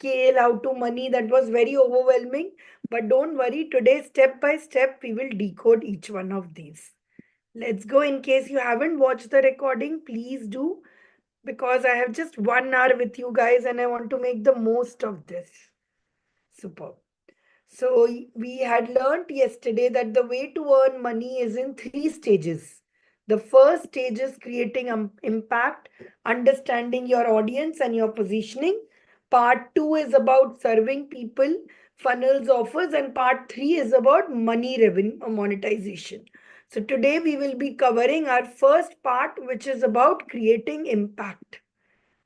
scale, how to money. That was very overwhelming. But don't worry, today, step by step, we will decode each one of these. Let's go. In case you haven't watched the recording, please do, because I have just 1 hour with you guys and I want to make the most of this. Superb. So we had learned yesterday that the way to earn money is in 3 stages. The first stage is creating impact, understanding your audience and your positioning. Part 2 is about serving people, funnels, offers, and part 3 is about money revenue or monetization. So today we will be covering our first part, which is about creating impact.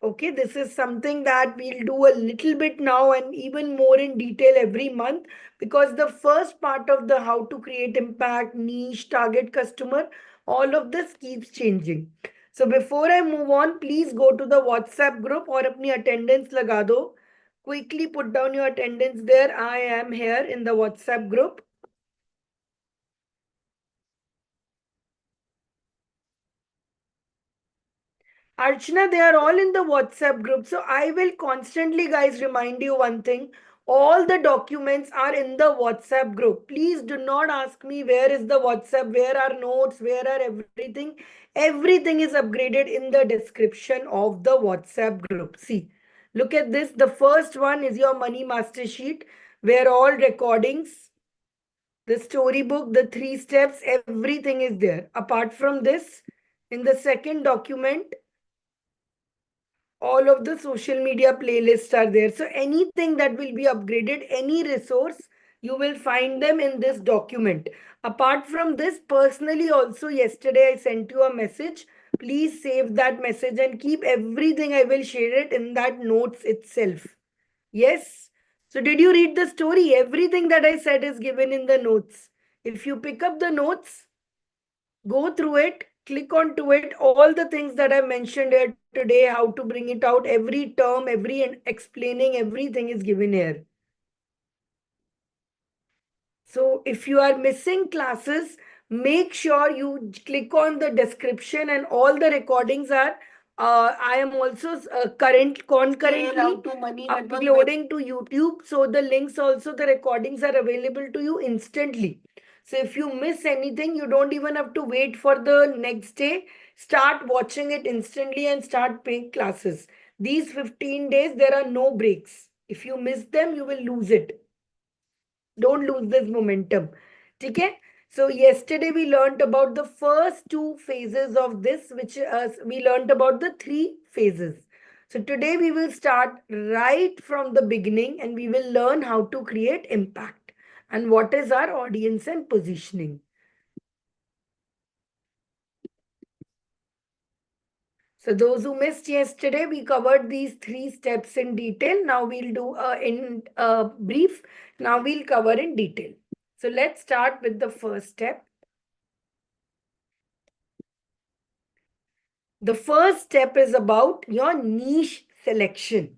Okay, this is something that we'll do a little bit now and even more in detail every month, because the first part of the how to create impact, niche, target customer, all of this keeps changing. So before I move on, please go to the WhatsApp group or apni attendance laga do. Quickly put down your attendance there. I am here in the WhatsApp group. Archana, they are all in the WhatsApp group. So I will constantly, guys, remind you one thing. All the documents are in the WhatsApp group. Please do not ask me where is the WhatsApp, where are notes, where are everything. Everything is upgraded in the description of the WhatsApp group. See, look at this. The first one is your money master sheet, where all recordings, the storybook, the 3 steps, everything is there. Apart from this, in the second document, all of the social media playlists are there. So anything that will be upgraded, any resource, you will find them in this document. Apart from this, personally also, yesterday I sent you a message. Please save that message and keep everything. I will share it in that notes itself. Yes. So did you read the story? Everything that I said is given in the notes. If you pick up the notes, go through it, click onto it, all the things that I mentioned here today, how to bring it out, every term, every explaining, everything is given here. So if you are missing classes, make sure you click on the description and all the recordings are. I am also concurrently uploading to YouTube. So the links also, the recordings are available to you instantly. So if you miss anything, you don't even have to wait for the next day. Start watching it instantly and start paying classes. These 15 days, there are no breaks. If you miss them, you will lose it. Don't lose this momentum. Okay? So yesterday we learned about the first 2 phases of this, which we learned about the 3 phases. So today we will start right from the beginning and we will learn how to create impact and what is our audience and positioning. So those who missed yesterday, we covered these 3 steps in detail. Now we'll do in brief. Now we'll cover in detail. So let's start with the first step. The first step is about your niche selection.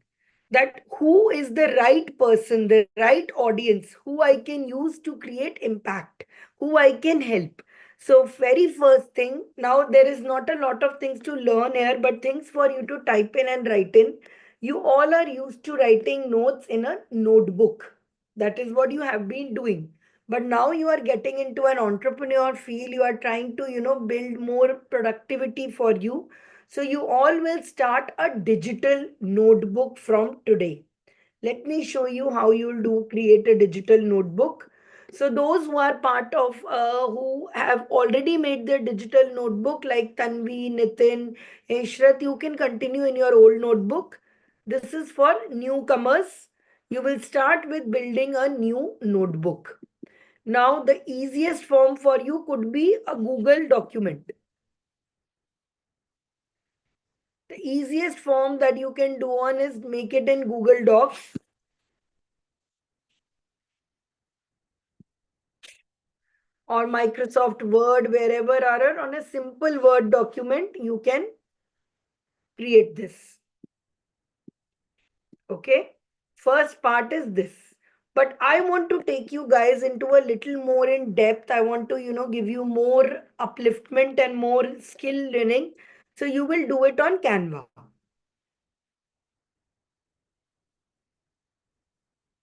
That who is the right person, the right audience, who I can use to create impact, who I can help. So, very first thing, now there is not a lot of things to learn here, but things for you to type in and write in. You all are used to writing notes in a notebook. That is what you have been doing. But now you are getting into an entrepreneur field. You are trying to, build more productivity for you. So you all will start a digital notebook from today. Let me show you how you'll do create a digital notebook. So those who are part of who have already made their digital notebook, like Tanvi, Nitin, Ishrat, you can continue in your old notebook. This is for newcomers. You will start with building a new notebook. Now, the easiest form for you could be a Google document. The easiest form that you can do on is make it in Google Docs or Microsoft Word, wherever are on a simple Word document, you can create this. Okay. First part is this. But I want to take you guys into a little more in depth. I want to, give you more upliftment and more skill learning. So you will do it on Canva.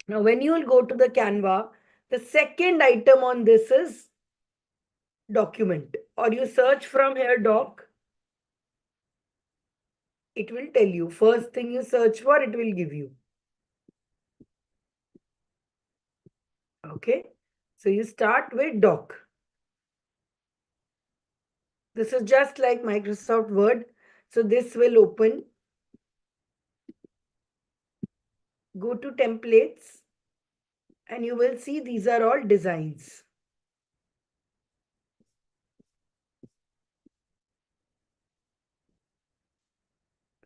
Now, when you will go to the Canva, the second item on this is document, or you search from here doc, it will tell you. First thing you search for, it will give you. Okay. So you start with doc. This is just like Microsoft Word. So this will open. Go to templates and you will see these are all designs.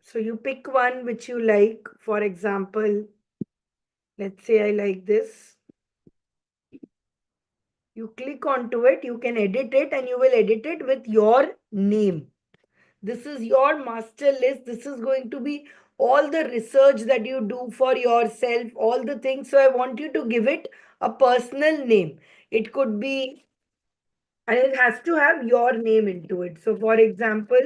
So you pick one which you like. For example, let's say I like this. You click onto it, you can edit it, and you will edit it with your name. This is your master list. This is going to be all the research that you do for yourself, all the things. So I want you to give it a personal name. It could be, and it has to have your name into it. So for example,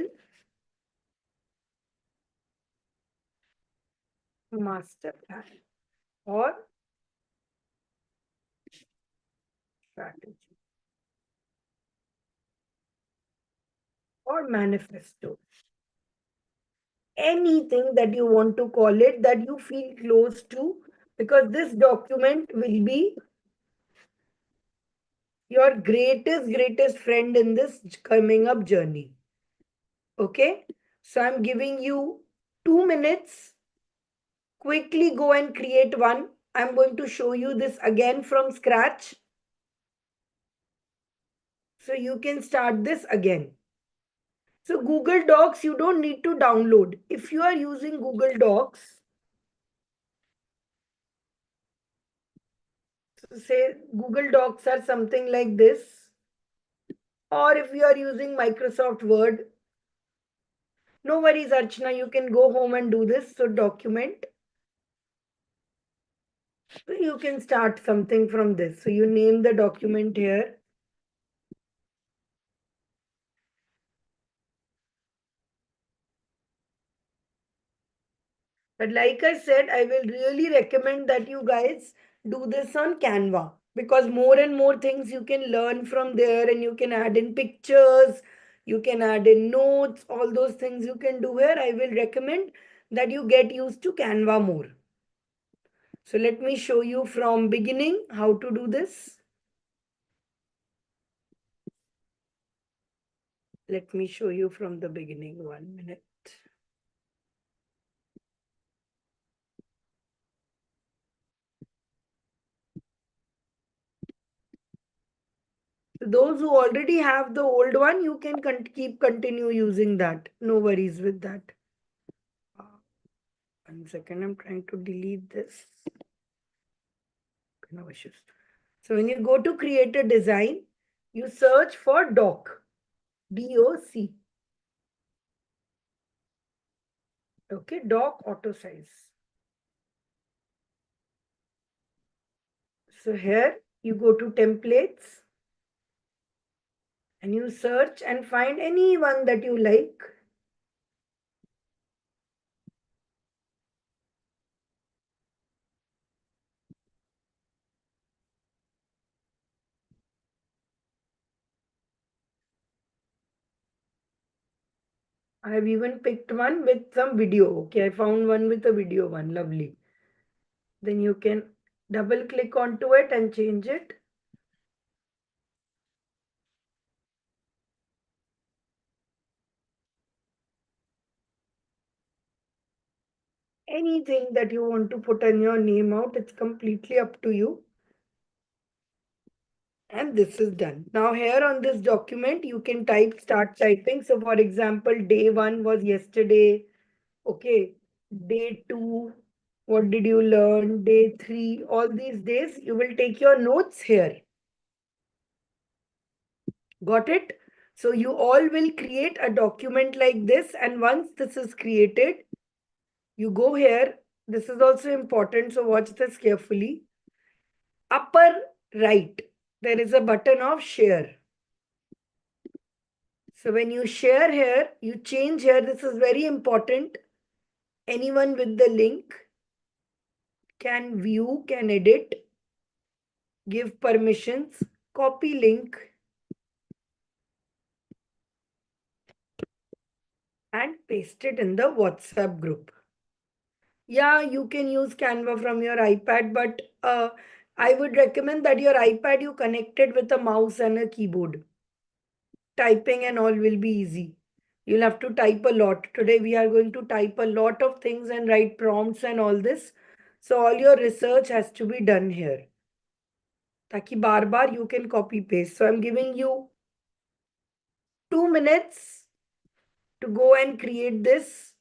master plan or strategy or manifesto. Anything that you want to call it that you feel close to, because this document will be your greatest friend in this coming up journey. Okay, so I'm giving you 2 minutes. Quickly go and create one. I'm going to show you this again from scratch, so you can start this again. So Google Docs, you don't need to download. If you are using Google Docs, so say Google Docs are something like this, or if you are using Microsoft Word, no worries, Archana, you can go home and do this. So document, so you can start something from this. So you name the document here. But like I said, I will really recommend that you guys do this on Canva, because more and more things you can learn from there, and you can add in pictures, you can add in notes, all those things you can do here. I will recommend that you get used to Canva more. So let me show you from beginning how to do this. Let me show you from the beginning. 1 minute. Those who already have the old one, you can keep continue using that. No worries with that. 1 second, I'm trying to delete this. No issues. So when you go to create a design, you search for doc, DOC. Okay, doc auto size. So here you go to templates and you search and find any one that you like. I have even picked one with some video. Okay, I found one with a video one. Lovely. Then you can double click onto it and change it. Anything that you want to put in your name out, it's completely up to you. And this is done. Now here on this document, you can start typing. So for example, day 1 was yesterday. Okay. Day 2, what did you learn? Day 3, all these days, you will take your notes here. Got it? So you all will create a document like this. And once this is created, you go here. This is also important. So watch this carefully. Upper right, there is a button of share. So when you share here, you change here. This is very important. Anyone with the link, can view, can edit, give permissions, copy link, and paste it in the WhatsApp group. Yeah, you can use Canva from your iPad, but I would recommend that your iPad you connect it with a mouse and a keyboard. Typing and all will be easy. You'll have to type a lot. Today we are going to type a lot of things and write prompts and all this. So all your research has to be done here. ताकि बार बार you can copy paste. So I'm giving you 2 minutes to go and create this.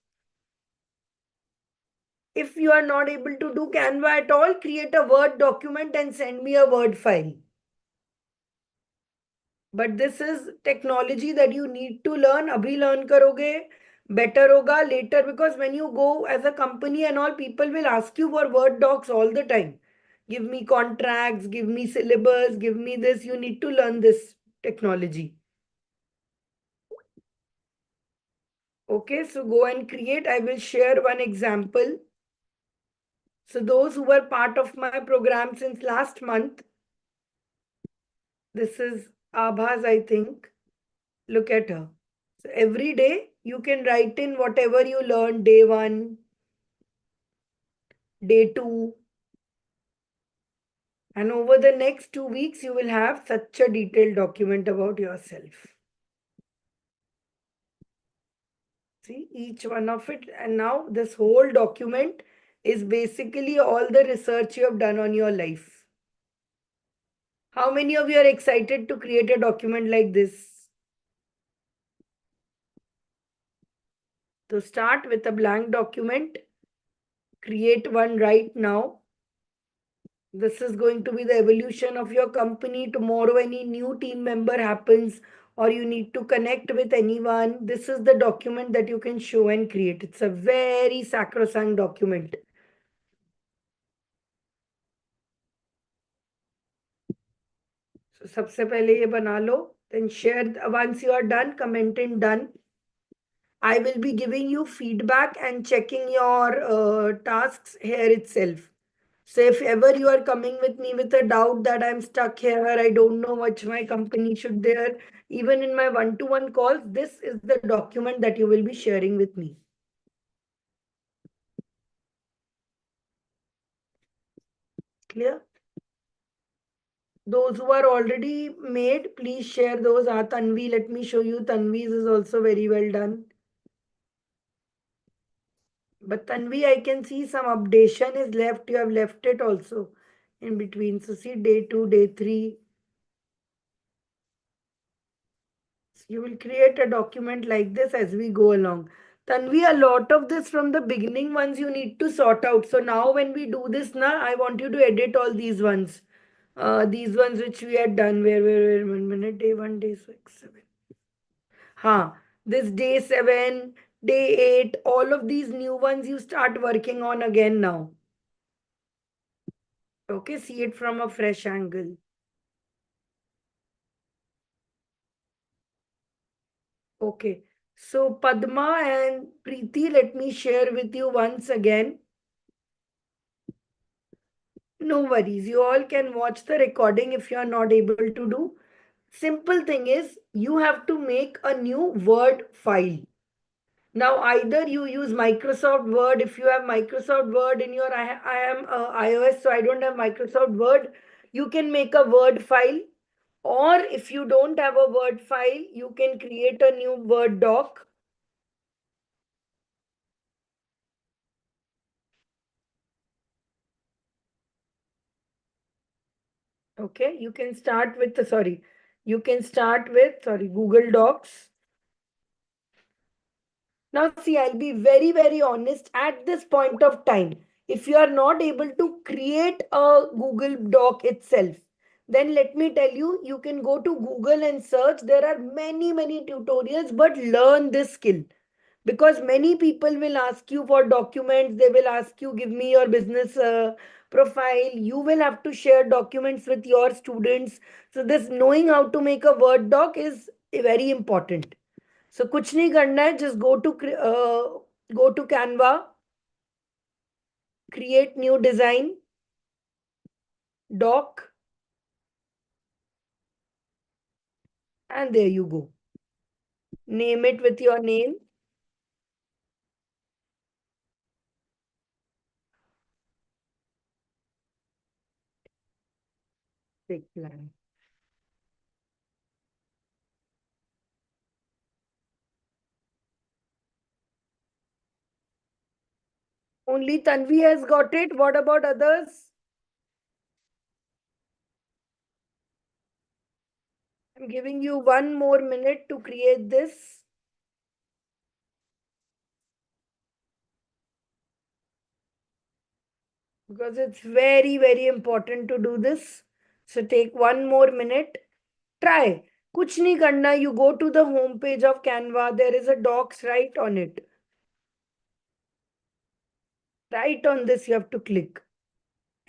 If you are not able to do Canva at all, create a Word document and send me a Word file. But this is technology that you need to learn. Abhi learn karoge, better hoga later, because when you go as a company and all, people will ask you for Word docs all the time. Give me contracts, give me syllabus, give me this. You need to learn this technology. Okay, so go and create. I will share one example. So those who were part of my program since last month, this is Abhas, I think. Look at her. So every day you can write in whatever you learned day one, day two, and over the next 2 weeks, you will have such a detailed document about yourself. See each one of it, and now this whole document is basically all the research you have done on your life. How many of you are excited to create a document like this? To start with a blank document, create one right now. This is going to be the evolution of your company. Tomorrow, any new team member happens or you need to connect with anyone. This is the document that you can show and create. It's a very sacrosanct document. So, सबसे पहले ये बना लो. Then share. Once you are done, comment in done. I will be giving you feedback and checking your tasks here itself. So if ever you are coming with me with a doubt that I'm stuck here, I don't know what my company should there, even in my one-to-one calls, this is the document that you will be sharing with me. Clear? Those who are already made, please share those. Tanvi, let me show you. Tanvi's is also very well done. But Tanvi, I can see some updation is left. You have left it also in between. So see day 2, day 3. So you will create a document like this as we go along. Tanvi, a lot of this from the beginning ones you need to sort out. So now when we do this now, I want you to edit all these ones. These ones which we had done. Where, 1 minute, day 1, day 6, 7. Huh. This day 7, day 8, all of these new ones you start working on again now. Okay, see it from a fresh angle. Okay. So Padma and Preeti, let me share with you once again. No worries. You all can watch the recording if you are not able to do. Simple thing is you have to make a new Word file. Now either you use Microsoft Word. If you have Microsoft Word in your, I am iOS, so I don't have Microsoft Word. You can make a Word file. Or if you don't have a Word file, you can create a new Word doc. Okay, you can start with the, sorry, you can start with, sorry, Google Docs. Now, see, I'll be very, very honest at this point of time. If you are not able to create a Google Doc itself, then let me tell you, you can go to Google and search. There are many, many tutorials, but learn this skill. Because many people will ask you for documents, they will ask you, give me your business profile. You will have to share documents with your students. So, this knowing how to make a Word doc is very important. So कुछ नहीं करना है, just go to Canva. create new design, doc, and there you go. Name it with your name. Big plan. Only Tanvi has got it. What about others? I'm giving you 1 more minute to create this because it's very, very important to do this. So take 1 more minute. Try. Kuch nahi karna. You go to the home page of Canva. There is a docs right on it. Right on this you have to click.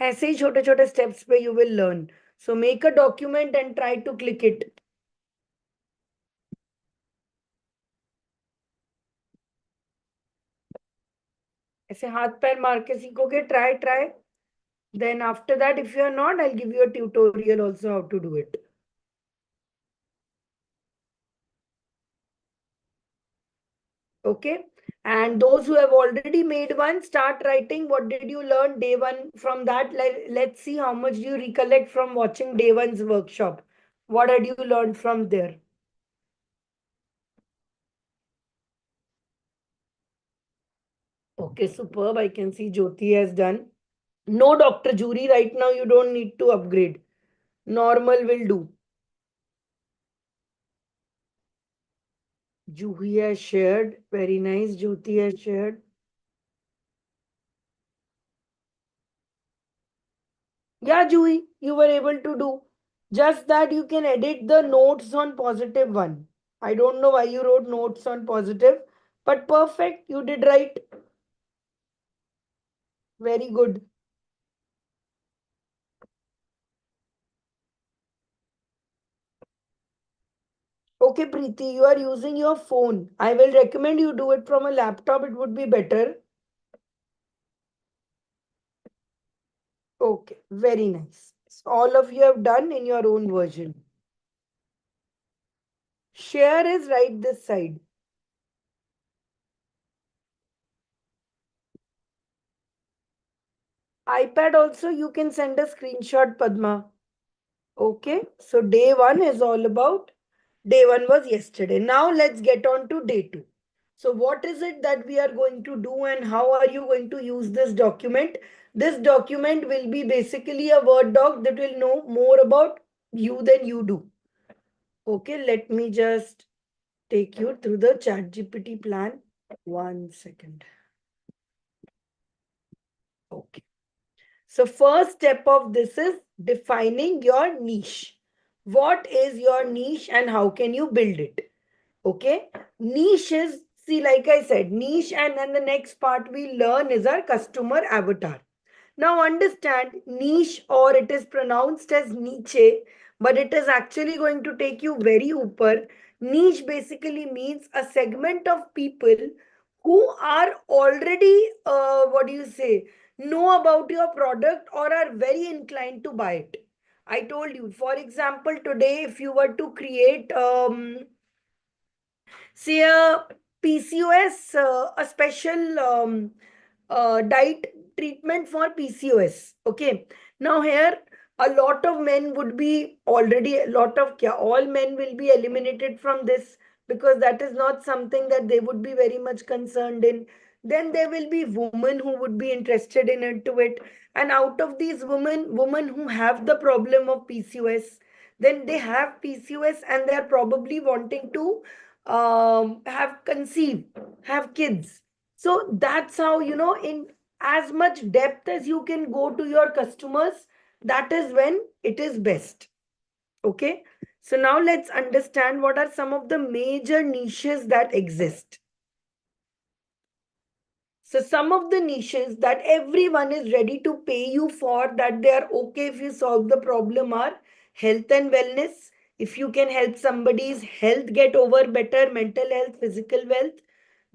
ऐसे ही छोटे छोटे steps पे you will learn. So make a document and try to click it. ऐसे हाथ पैर मार के सीखोगे. Try. Then after that, if you are not, I'll give you a tutorial also how to do it. Okay. And those who have already made one, start writing. What did you learn day one from that? Let's see how much you recollect from watching day one's workshop. What had you learned from there? Okay, superb. I can see Jyoti has done. No, Dr. Jury, right now you don't need to upgrade. Normal will do. Juhi has shared. Very nice. Jyoti has shared. Yeah, Juhi, you were able to do. Just that you can edit the notes on positive one. I don't know why you wrote notes on positive, but perfect. You did right. Very good. Okay, Preeti, you are using your phone. I will recommend you do it from a laptop. It would be better. Okay, very nice. So all of you have done in your own version. Share is right this side. iPad also you can send a screenshot, Padma. Okay, so day one is all about. Day one was yesterday. Now let's get on to day two. So, what is it that we are going to do, and how are you going to use this document? This document will be basically a Word doc that will know more about you than you do. Okay, let me just take you through the ChatGPT plan. 1 second. Okay. So, first step of this is defining your niche. What is your niche and how can you build it? Okay. Niche is, see, like I said, niche, and then the next part we learn is our customer avatar. Now understand niche, or it is pronounced as niche, but it is actually going to take you very upper. Niche basically means a segment of people who are already, what do you say, know about your product or are very inclined to buy it. I told you, for example, today, if you were to create say a PCOS, a special diet treatment for PCOS. Okay. Now here a lot of men would be already a lot of all men will be eliminated from this because that is not something that they would be very much concerned in. Then there will be women who would be interested in into it. And out of these women who have the problem of PCOS, then they have PCOS and they are probably wanting to have conceived, have kids. So that's how, in as much depth as you can go to your customers, that is when it is best. Okay. So now let's understand what are some of the major niches that exist. So some of the niches that everyone is ready to pay you for, that they are okay if you solve the problem, are health and wellness. If you can help somebody's health get over better, mental health, physical wealth,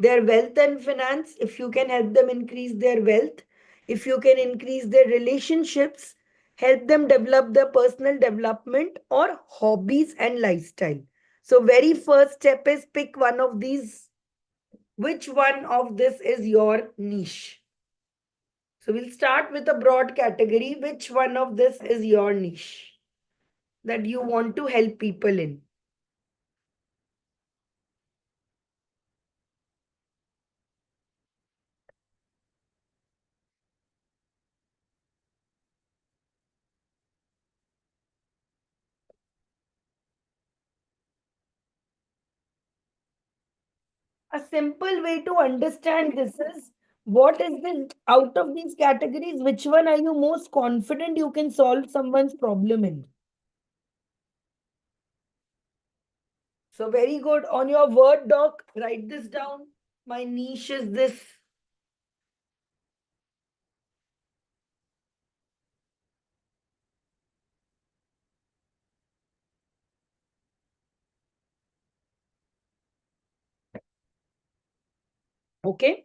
their wealth and finance, if you can help them increase their wealth. If you can increase their relationships, help them develop their personal development or hobbies and lifestyle. So, very first step is pick one of these. Which one of this is your niche? So, we'll start with a broad category. Which one of this is your niche that you want to help people in? A simple way to understand this is, what is the out of these categories, which one are you most confident you can solve someone's problem in? So very good. On your Word doc, write this down. My niche is this. Okay.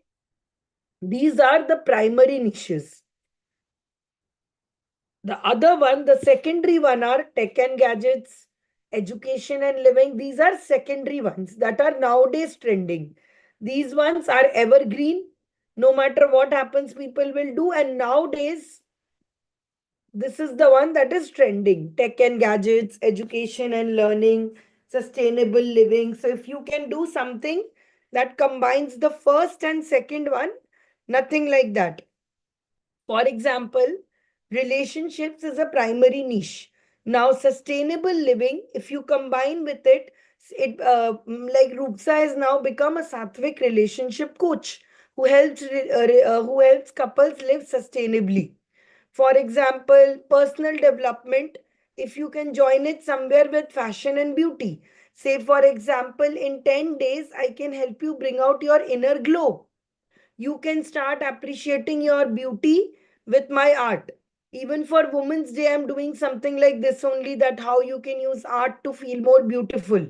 These are the primary niches. The other one, the secondary one, are tech and gadgets, education and living. These are secondary ones that are nowadays trending. These ones are evergreen. No matter what happens, people will do. And nowadays, this is the one that is trending: tech and gadgets, education and learning, sustainable living. So, if you can do something that combines the first and second one, nothing like that. For example, relationships is a primary niche. Now, sustainable living, if you combine with it, like Rupsa has now become a Sattvic relationship coach who helps couples live sustainably. For example, personal development, if you can join it somewhere with fashion and beauty. Say, for example, in 10 days, I can help you bring out your inner glow. You can start appreciating your beauty with my art. Even for Women's Day, I'm doing something like this only, that how you can use art to feel more beautiful.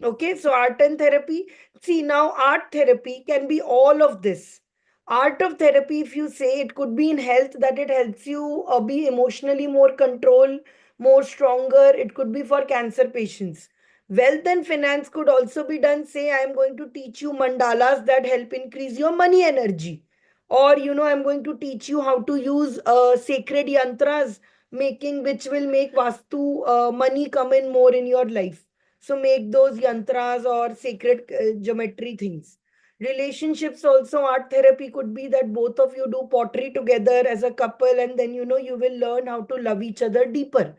Okay, so art and therapy. See, now art therapy can be all of this. Art of therapy, if you say, it could be in health, that it helps you be emotionally more control, more stronger. It could be for cancer patients. Wealth and finance could also be done. Say, I am going to teach you mandalas that help increase your money energy. Or, I'm going to teach you how to use sacred yantras, making which will make Vastu money come in more in your life. So make those yantras or sacred geometry things. Relationships also, art therapy could be that both of you do pottery together as a couple, and then you will learn how to love each other deeper.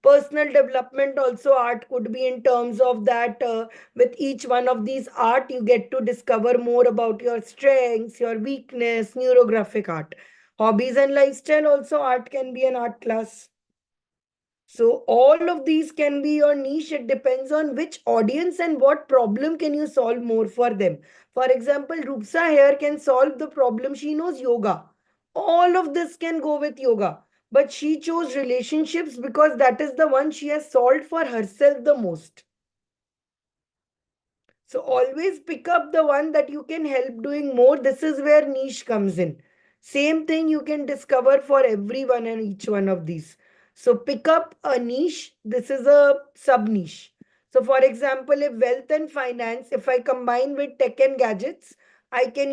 Personal development also, art could be in terms of that, with each one of these art you get to discover more about your strengths, your weakness. Neurographic art. Hobbies and lifestyle also, art can be an art class. So all of these can be your niche. It depends on which audience and what problem can you solve more for them. For example, Rupsa here can solve the problem. She knows yoga. All of this can go with yoga. But she chose relationships because that is the one she has solved for herself the most. So always pick up the one that you can help doing more. This is where niche comes in. Same thing you can discover for everyone and each one of these. So pick up a niche. This is a sub niche. So for example, if wealth and finance, if I combine with tech and gadgets, I can,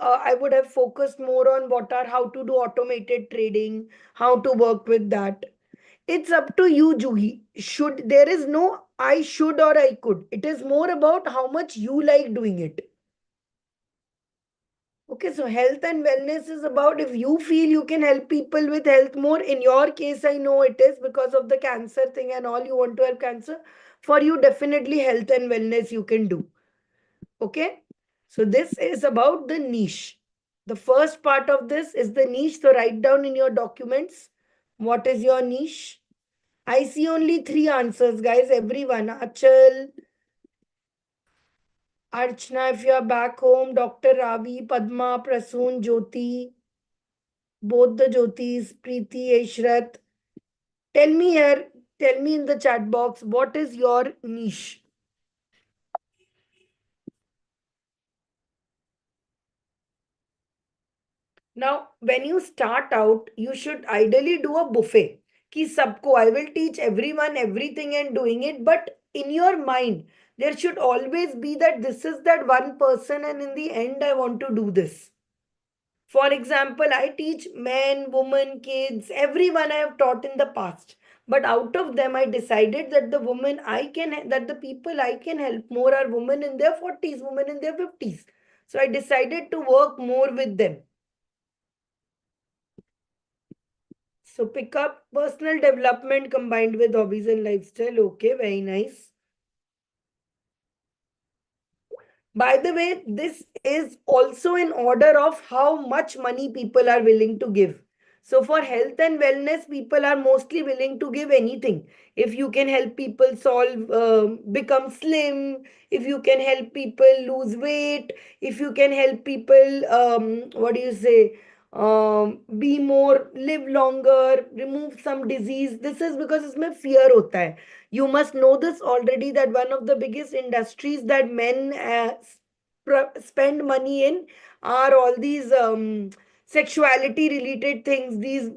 I would have focused more on how to do automated trading, how to work with that. It's up to you, Juhi. There is no I should or I could. It is more about how much you like doing it. Okay, so health and wellness is about if you feel you can help people with health more. In your case, I know it is because of the cancer thing and all, you want to have cancer. For you, definitely health and wellness you can do. Okay, so this is about the niche. The first part of this is the niche. So write down in your documents, what is your niche? I see only three answers, guys. Everyone. Achal, Archana, if you are back home, Dr. Ravi, Padma, Prasoon, Jyoti, both the Jyotis, Preeti, Ishrat. Tell me here, tell me in the chat box, what is your niche? Now, when you start out, you should ideally do a buffet. Ki sabko, I will teach everyone everything and doing it. But in your mind, there should always be that this is that one person, and in the end, I want to do this. For example, I teach men, women, kids, everyone I have taught in the past. But out of them, I decided that that the people I can help more are women in their 40s, women in their 50s. So I decided to work more with them. So pick up personal development combined with hobbies and lifestyle. Okay, very nice. By the way, this is also in order of how much money people are willing to give. So, for health and wellness, people are mostly willing to give anything. If you can help people become slim, if you can help people lose weight, if you can help people, what do you say, be more, live longer, remove some disease. This is because इसमें fear होता है. You must know this already that one of the biggest industries that men spend money in are all these sexuality related things, these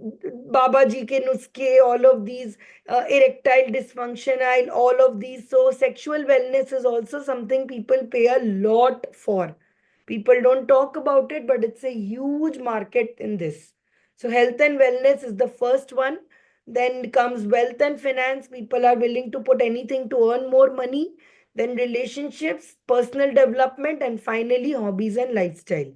baba ji ke nuske, all of these erectile dysfunction, all of these. So sexual wellness is also something people pay a lot for. People don't talk about it, but it's a huge market in this. So health and wellness is the first one. Then comes wealth and finance. People are willing to put anything to earn more money. Then relationships, personal development, and finally hobbies and lifestyle.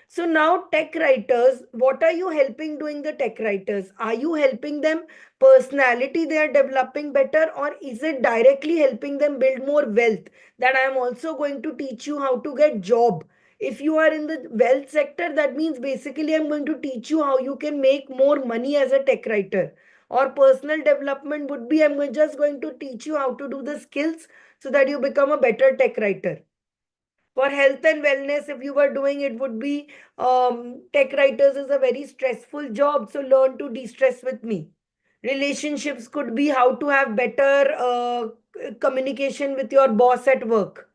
So now tech writers, what are you helping doing the tech writers? Are you helping them personality they are developing better, or is it directly helping them build more wealth? That I am also going to teach you how to get job. If you are in the wealth sector, that means basically I'm going to teach you how you can make more money as a tech writer. Or personal development would be just going to teach you how to do the skills so that you become a better tech writer. For health and wellness, if you were doing, it would be tech writers is a very stressful job, so learn to de-stress with me. Relationships could be how to have better communication with your boss at work,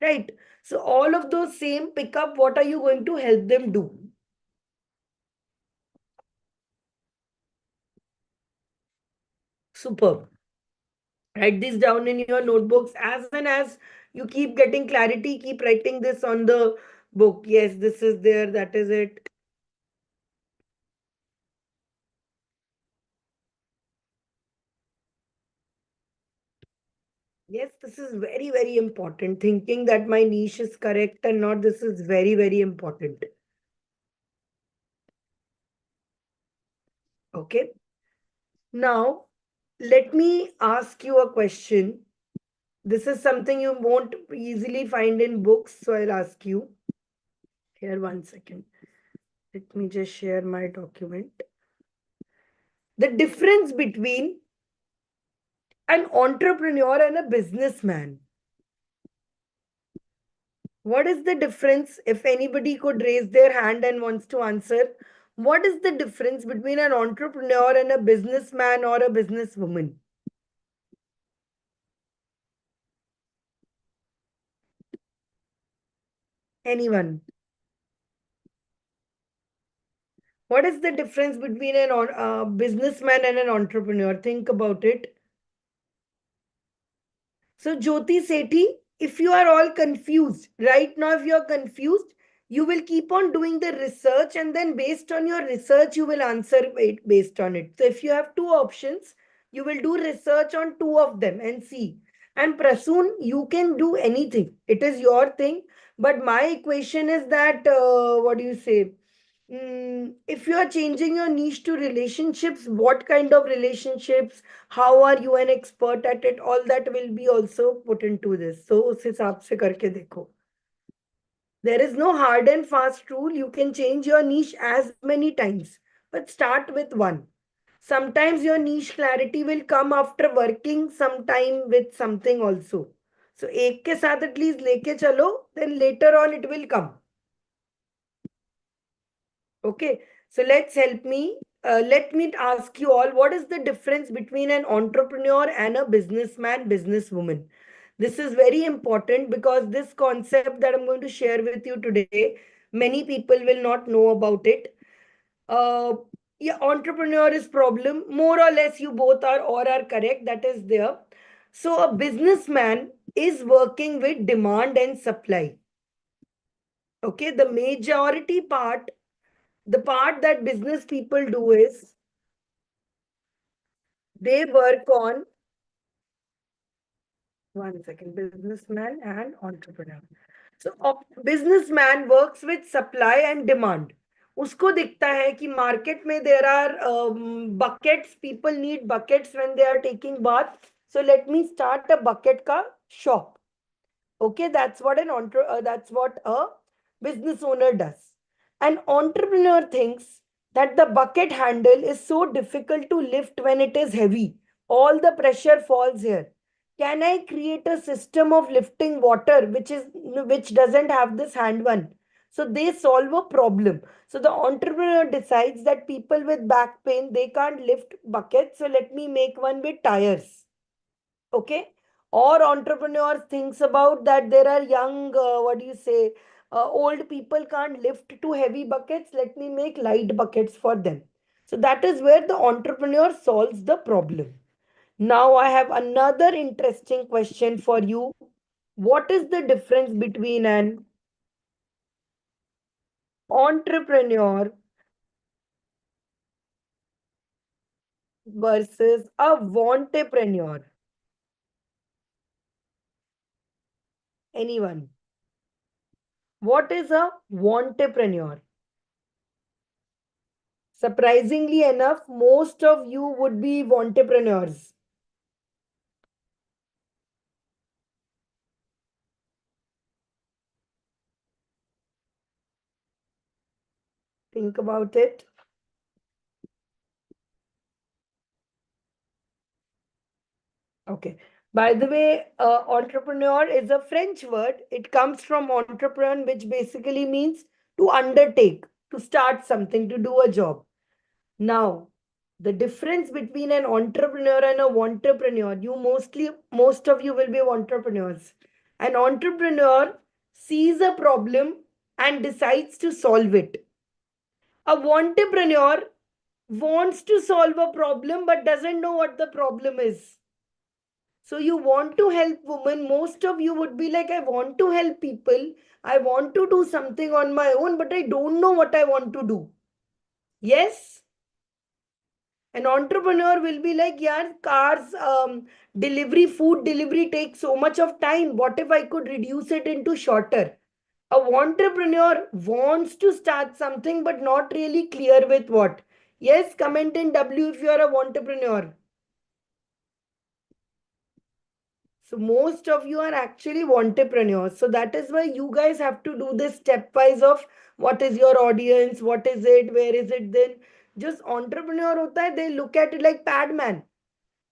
right? So all of those same pick up, what are you going to help them do? Superb. Write this down in your notebooks. As soon as you keep getting clarity, keep writing this on the book. Yes, this is there, that is it. Yes, this is very, very important. Thinking that my niche is correct and not, this is very, very important. Okay. Now, let me ask you a question. This is something you won't easily find in books, so I'll ask you. Here, one second. Let me just share my document. The difference between an entrepreneur and a businessman. What is the difference? If anybody could raise their hand and wants to answer, what is the difference between an entrepreneur and a businessman or a businesswoman? Anyone? What is the difference between a businessman and an entrepreneur? Think about it. So, Jyoti Sethi, if you are all confused, right now, if you are confused, you will keep on doing the research, and then based on your research, you will answer it based on it. So, if you have two options, you will do research on two of them and see. And Prasoon, you can do anything. It is your thing. But my equation is that, what do you say? If you are changing your niche to relationships, what kind of relationships, how are you an expert at it, all that will be also put into this. So उस हिसाब से करके देखो. There is no hard and fast rule. You can change your niche as many times, but start with one. Sometimes your niche clarity will come after working some time with something also. So एक के साथ at least लेके चलो, then later on it will come. Okay, so let me ask you all, what is the difference between an entrepreneur and a businessman, businesswoman? This is very important because this concept that I'm going to share with you today, many people will not know about it. uh, yeah, entrepreneur is problem, more or less you both are or are correct, that is there. So a businessman is working with demand and supply. Okay, the majority part, the part that business people do is they work on, one second, businessman and entrepreneur. So businessman works with supply and demand. उसको दिखता है कि market में there are buckets, people need buckets when they are taking bath, so let me start a bucket ka shop. Okay, that's what a business owner does. An entrepreneur thinks that the bucket handle is so difficult to lift when it is heavy. All the pressure falls here. Can I create a system of lifting water which doesn't have this hand one? So they solve a problem. So the entrepreneur decides that people with back pain they can't lift buckets. So let me make one with tires. Okay, or entrepreneurs thinks about that there are young what do you say old people can't lift too heavy buckets, let me make light buckets for them. So that is where the entrepreneur solves the problem. Now I have another interesting question for you. What is the difference between an entrepreneur versus a entrepreneur? Anyone? What is a entrepreneur? Surprisingly enough, most of you would be entrepreneurs. Think about it. Okay. By the way, entrepreneur is a French word. It comes from entrepreneur, which basically means to undertake, to start something, to do a job. Now, the difference between an entrepreneur and a entrepreneur, most of you will be entrepreneurs. An entrepreneur sees a problem and decides to solve it. A entrepreneur wants to solve a problem but doesn't know what the problem is. So you want to help women, most of you would be like, I want to help people, I want to do something on my own, but I don't know what I want to do. Yes, an entrepreneur will be like, yeah, cars, delivery, food delivery takes so much of time, what if I could reduce it into shorter? A entrepreneur wants to start something but not really clear with what. Yes, comment in W if you are a entrepreneur. So most of you are actually entrepreneurs. So that is why you guys have to do this stepwise of what is your audience, what is it, where is it then. Just entrepreneur hota hai, they look at it like Padman.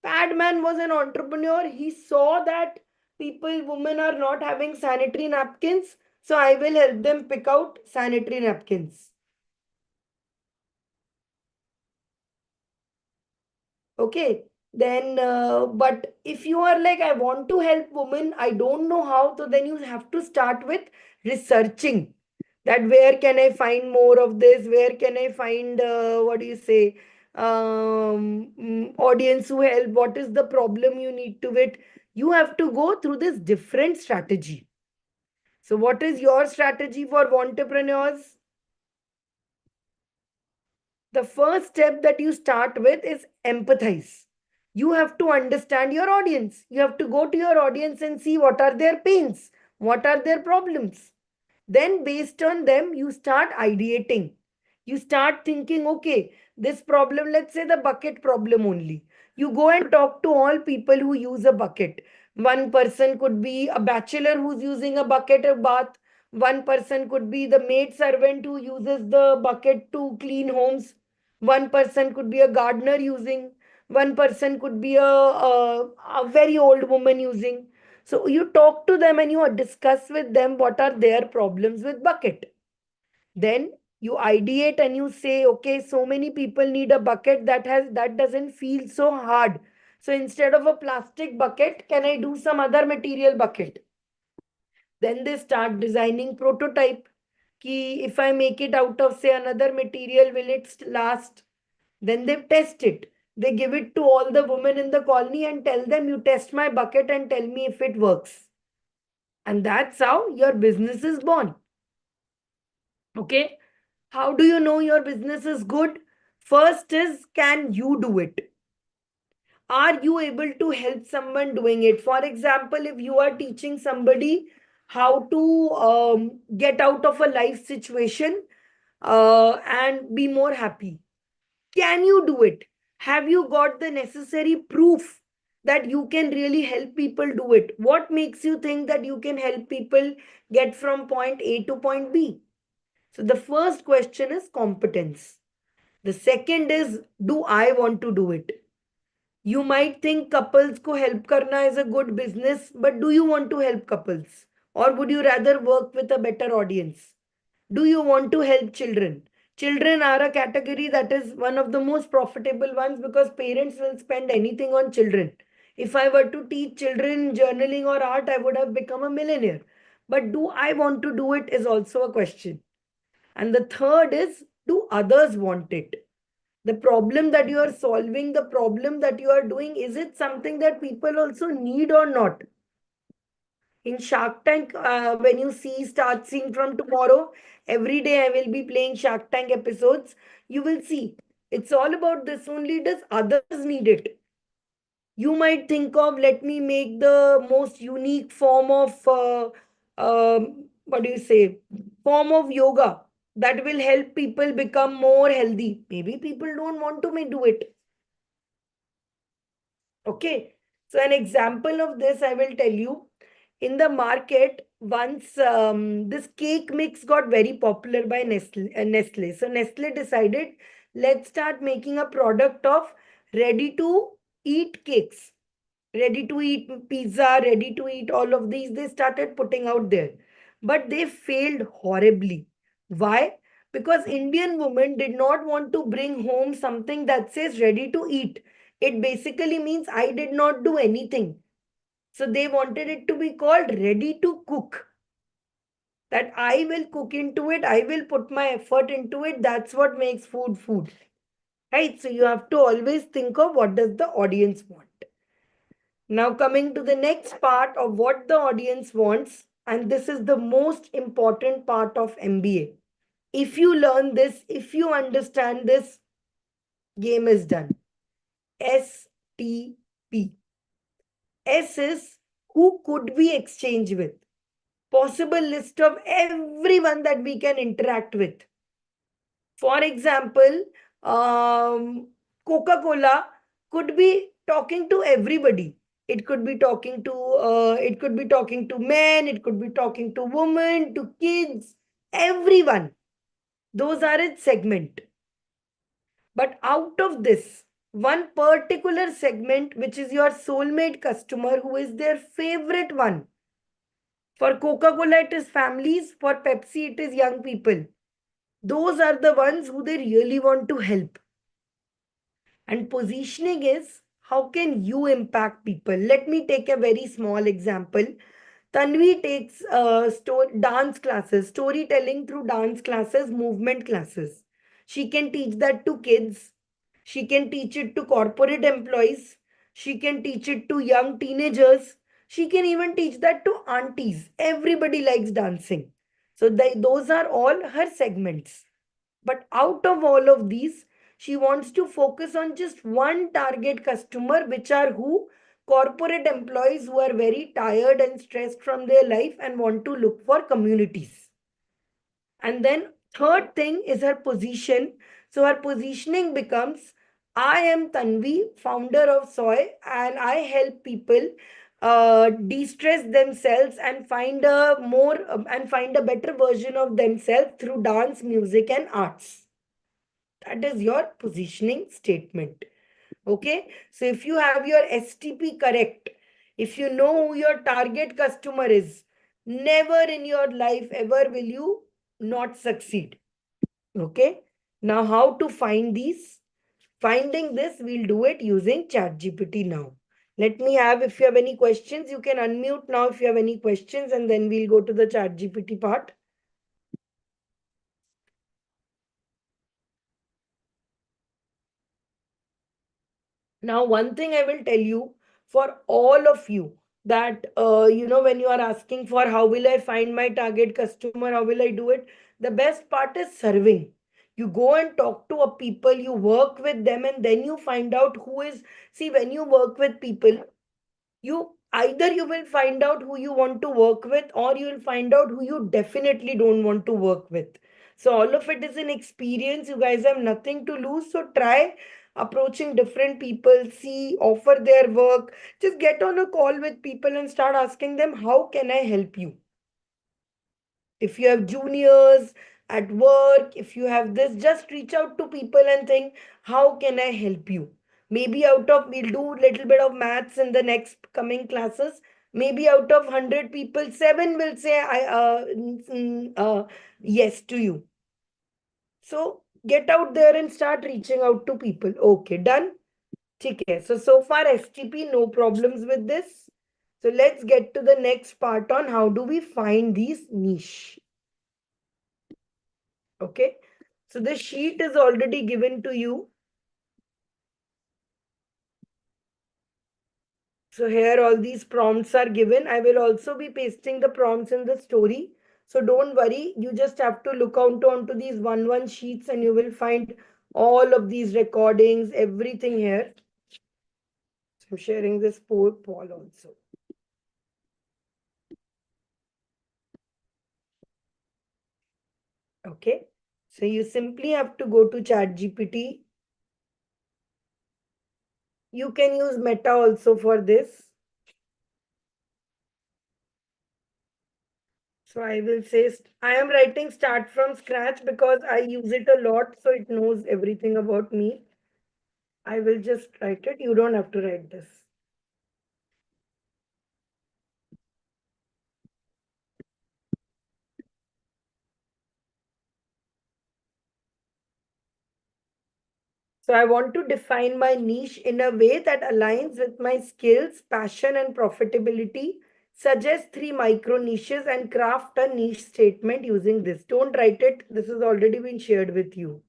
Padman was an entrepreneur. He saw that people, women are not having sanitary napkins. So I will help them pick out sanitary napkins. Okay, then but if you are like, I want to help women, I don't know how, so then you have to start with researching that where can I find more of this, where can I find what do you say, audience who help, what is the problem you need to it. You have to go through this different strategy. So what is your strategy for entrepreneurs? The first step that you start with is empathize. You have to understand your audience. You have to go to your audience and see what are their pains, what are their problems. Then, based on them, you start ideating. You start thinking, okay, this problem, let's say the bucket problem only. You go and talk to all people who use a bucket. One person could be a bachelor who's using a bucket of bath. One person could be the maid servant who uses the bucket to clean homes. One person could be a gardener using. One person could be a very old woman using. So you talk to them and you discuss with them what are their problems with bucket. Then you ideate and you say, okay, so many people need a bucket that doesn't feel so hard. So instead of a plastic bucket, can I do some other material bucket? Then they start designing prototype. Ki if I make it out of say another material, will it last? Then they test it. They give it to all the women in the colony and tell them, you test my bucket and tell me if it works. And that's how your business is born. Okay. How do you know your business is good? First is, can you do it? Are you able to help someone doing it? For example, if you are teaching somebody how to get out of a life situation and be more happy, can you do it? Have you got the necessary proof that you can really help people do it? What makes you think that you can help people get from point A to point B? So the first question is competence. The second is, do I want to do it? You might think couples ko help karna is a good business, but do you want to help couples? Or would you rather work with a better audience? Do you want to help children? Children are a category that is one of the most profitable ones because parents will spend anything on children. If I were to teach children journaling or art, I would have become a millionaire. But do I want to do it is also a question. And the third is, do others want it? The problem that you are solving, the problem that you are doing, is it something that people also need or not? In Shark Tank, when you start seeing from tomorrow, every day I will be playing Shark Tank episodes, you will see it's all about this only. Does others need it? You might think of, let me make the most unique form of, what do you say, form of yoga that will help people become more healthy. Maybe people don't want to do it. Okay. So an example of this, I will tell you. In the market, once this cake mix got very popular by Nestle. So Nestle decided, let's start making a product of ready to eat cakes, ready to eat pizza, ready to eat all of these. They started putting out there, but they failed horribly. Why? Because Indian women did not want to bring home something that says ready to eat. It basically means I did not do anything. So they wanted it to be called ready to cook. That I will cook into it, I will put my effort into it. That's what makes food food. Right? So you have to always think of what does the audience want. Now coming to the next part of what the audience wants, and this is the most important part of MBA. If you learn this, if you understand this, game is done. STP. S is, who could we exchange with? Possible list of everyone that we can interact with. For example, Coca-Cola could be talking to everybody. It could be talking to men, it could be talking to women, to kids, everyone. Those are its segment. But out of this, one particular segment, which is your soulmate customer, who is their favorite one. For Coca-Cola, it is families. For Pepsi, it is young people. Those are the ones who they really want to help. And positioning is, how can you impact people? Let me take a very small example. Tanvi takes dance classes, storytelling through dance classes, movement classes. She can teach that to kids. She can teach it to corporate employees. She can teach it to young teenagers. She can even teach that to aunties. Everybody likes dancing. So those are all her segments. But out of all of these, she wants to focus on just one target customer, which are who? Corporate employees who are very tired and stressed from their life and want to look for communities. And then third thing is her position. So her positioning becomes, I am Tanvi, founder of Soy, and I help people de-stress themselves and find a better version of themselves through dance, music, and arts. That is your positioning statement. Okay. So if you have your STP correct, if you know who your target customer is, never in your life ever will you not succeed. Okay. Now, how to find these? Finding this, we'll do it using ChatGPT now. Let me have, if you have any questions, you can unmute now if you have any questions, and then we'll go to the ChatGPT part. Now, one thing I will tell you for all of you that, when you are asking for how will I find my target customer, how will I do it? The best part is serving. You go and talk to a people, you work with them, and then you find out who is. See, when you work with people, you will find out who you want to work with, or you will find out who you definitely don't want to work with. So all of it is an experience. You guys have nothing to lose, so try approaching different people, see, offer their work. Just get on a call with people and start asking them, how can I help you? If you have juniors at work, if you have this, just reach out to people and think, how can I help you? Maybe out of, we'll do little bit of maths in the next coming classes. Maybe out of 100 people, 7 will say yes to you. So get out there and start reaching out to people. Okay, done. Okay, so far STP, no problems with this. So let's get to the next part on how do we find these niche. Okay, so the sheet is already given to you. So here all these prompts are given. I will also be pasting the prompts in the story. So don't worry, you just have to look onto these one sheets and you will find all of these recordings, everything here. So I'm sharing this poll also. Okay, so you simply have to go to ChatGPT. You can use Meta also for this. So I will say, I am writing start from scratch because I use it a lot, so it knows everything about me. I will just write it. You don't have to write this. So I want to define my niche in a way that aligns with my skills, passion, and profitability. Suggest 3 micro niches and craft a niche statement using this. Don't write it. This has already been shared with you.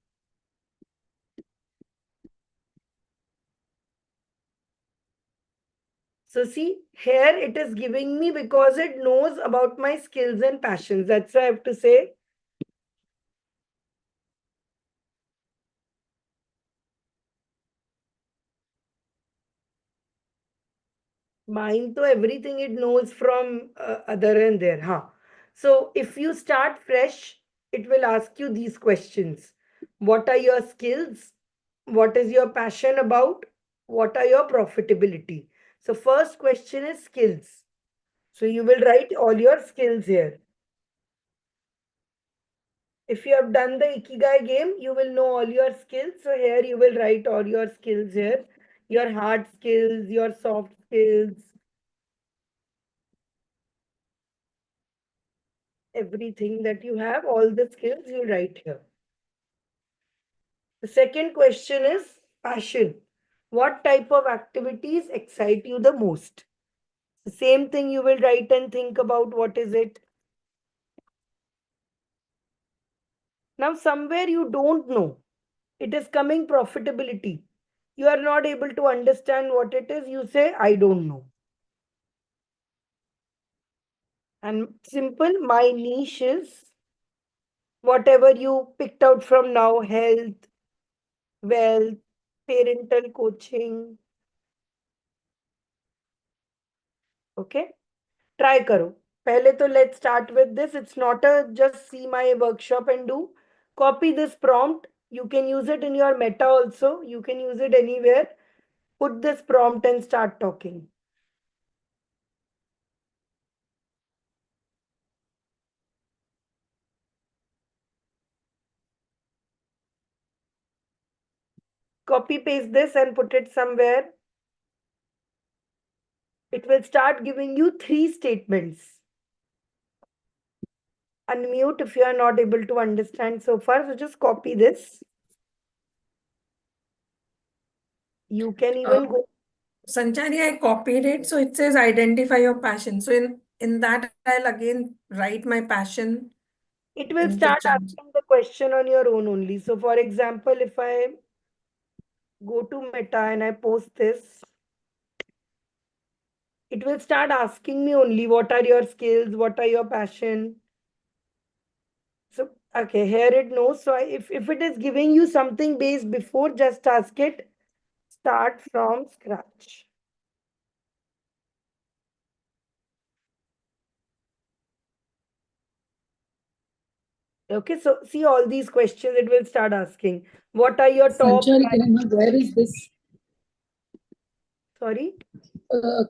So see, here it is giving me because it knows about my skills and passions. That's why I have to say mine to everything it knows from other and there. Huh? So if you start fresh, it will ask you these questions. What are your skills? What is your passion about? What are your profitability? So first question is skills. So you will write all your skills here. If you have done the Ikigai game, you will know all your skills. So here you will write all your skills here. Your hard skills, your soft skills, everything that you have, all the skills you write here. The second question is passion. What type of activities excite you the most? The same thing you will write and think about what is it. Now, somewhere you don't know. It is coming profitability. You are not able to understand what it is. You say, I don't know. And simple, my niche is whatever you picked out from now, health, wealth, parental coaching. Okay, try karo. पहले तो let's start with this. It's not a just see my workshop and do. Copy this prompt. You can use it in your Meta also. You can use it anywhere. Put this prompt and start talking. Copy paste this and put it somewhere. It will start giving you 3 statements. Unmute if you are not able to understand so far. So just copy this. You can Uh, even go. Sanchari, I copied it, so it says identify your passion. So in that, I'll again write my passion It will in the start chat. asking the question on your own only. So, for example, if I go to Meta and I post this, it will start asking me only what are your skills, what are your passion. So, okay, here it knows. So, if it is giving you something base before, just ask it, start from scratch. Okay, so see all these questions, it will start asking. What are your top Sanchari, five? can I know where is this? Sorry?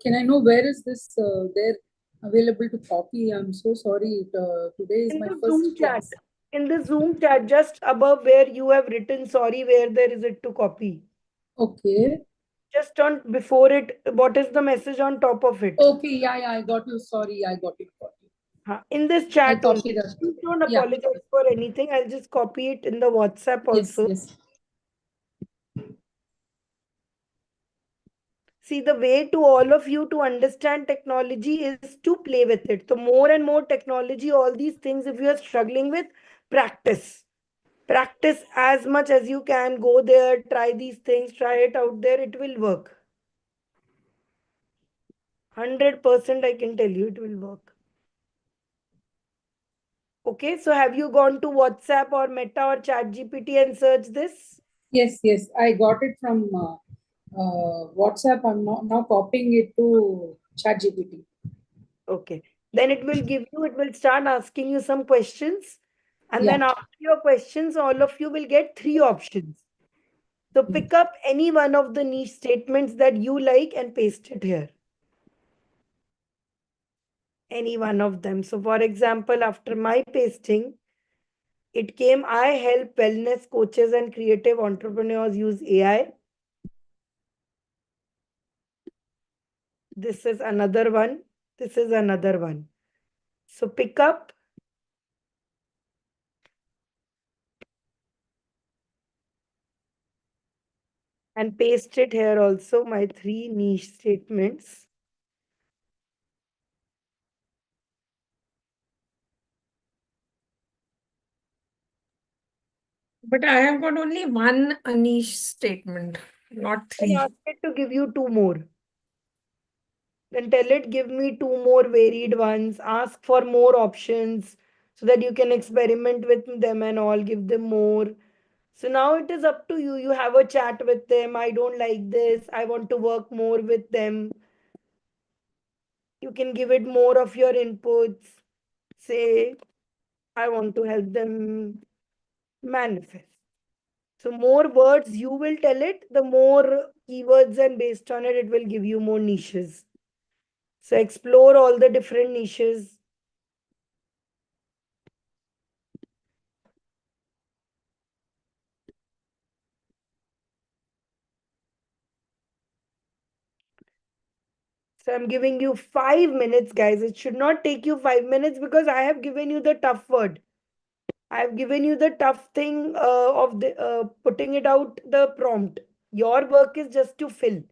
Can I know where is this there available to copy? I'm so sorry. Today is In my the Zoom first chat. class. In the Zoom chat, just above where you have written sorry, where there is it to copy. Okay. Just on before it, what is the message on top of it? Okay. Yeah, yeah. I got you. Sorry. I got it. Got you. In this I chat only. copied that. Please don't Yeah. apologize for anything. I'll just copy it in the WhatsApp Yes. also. Yes. See, the way to all of you to understand technology is to play with it. The more and more technology, all these things, if you are struggling with, practice. Practice as much as you can. Go there, try these things, try it out there. It will work. 100% I can tell you it will work. Okay, so have you gone to WhatsApp or Meta or ChatGPT and searched this? Yes. Yes. I got it from WhatsApp. I'm now copying it to ChatGPT. Okay. Then it will start asking you some questions. And Yeah. then after your questions, all of you will get three options. So pick up any one of the niche statements that you like and paste it here. Any one of them. So, for example, after my pasting, it came I help wellness coaches and creative entrepreneurs use AI. This is another one. This is another one. So, pick up and paste it here also, my three niche statements. But I have got only one niche statement, not Then three. ask it to give you two more. Then tell it, give me two more varied ones. Ask for more options so that you can experiment with them and all, give them more. So now it is up to you. You have a chat with them. I don't like this. I want to work more with them. You can give it more of your inputs. Say, I want to help them manifest. So, more words you will tell it, the more keywords, and based on it, it will give you more niches. So, explore all the different niches. So, I'm giving you 5 minutes, guys. It should not take you 5 minutes because I have given you the tough word. I've given you the tough thing of the putting it out the prompt. Your work is just to fill.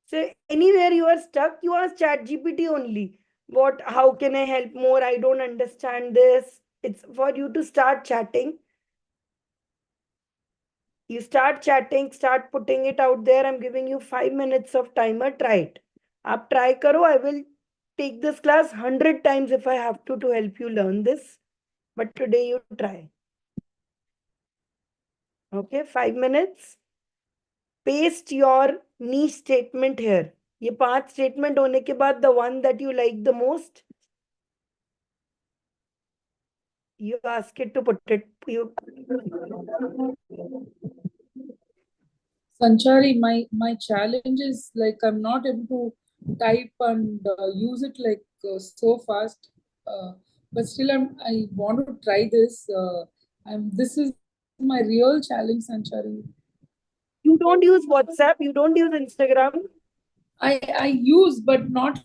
So anywhere you are stuck, you ask ChatGPT only. What? How can I help more? I don't understand this. It's for you to start chatting. You start chatting, start putting it out there. I'm giving you 5 minutes of timer. Try it. Aap try karo. I will take this class 100 times if I have to help you learn this. But today you try. Okay, 5 minutes. Paste your niche statement here. ये 5 statement होने के बाद the one that you like the most, you ask it to put it. You Sanchari, my challenge is like I'm not able to type and use it like so fast. But still, I want to try this. This is my real challenge, Sanchari. you don't use WhatsApp, you don't use Instagram. I use, but not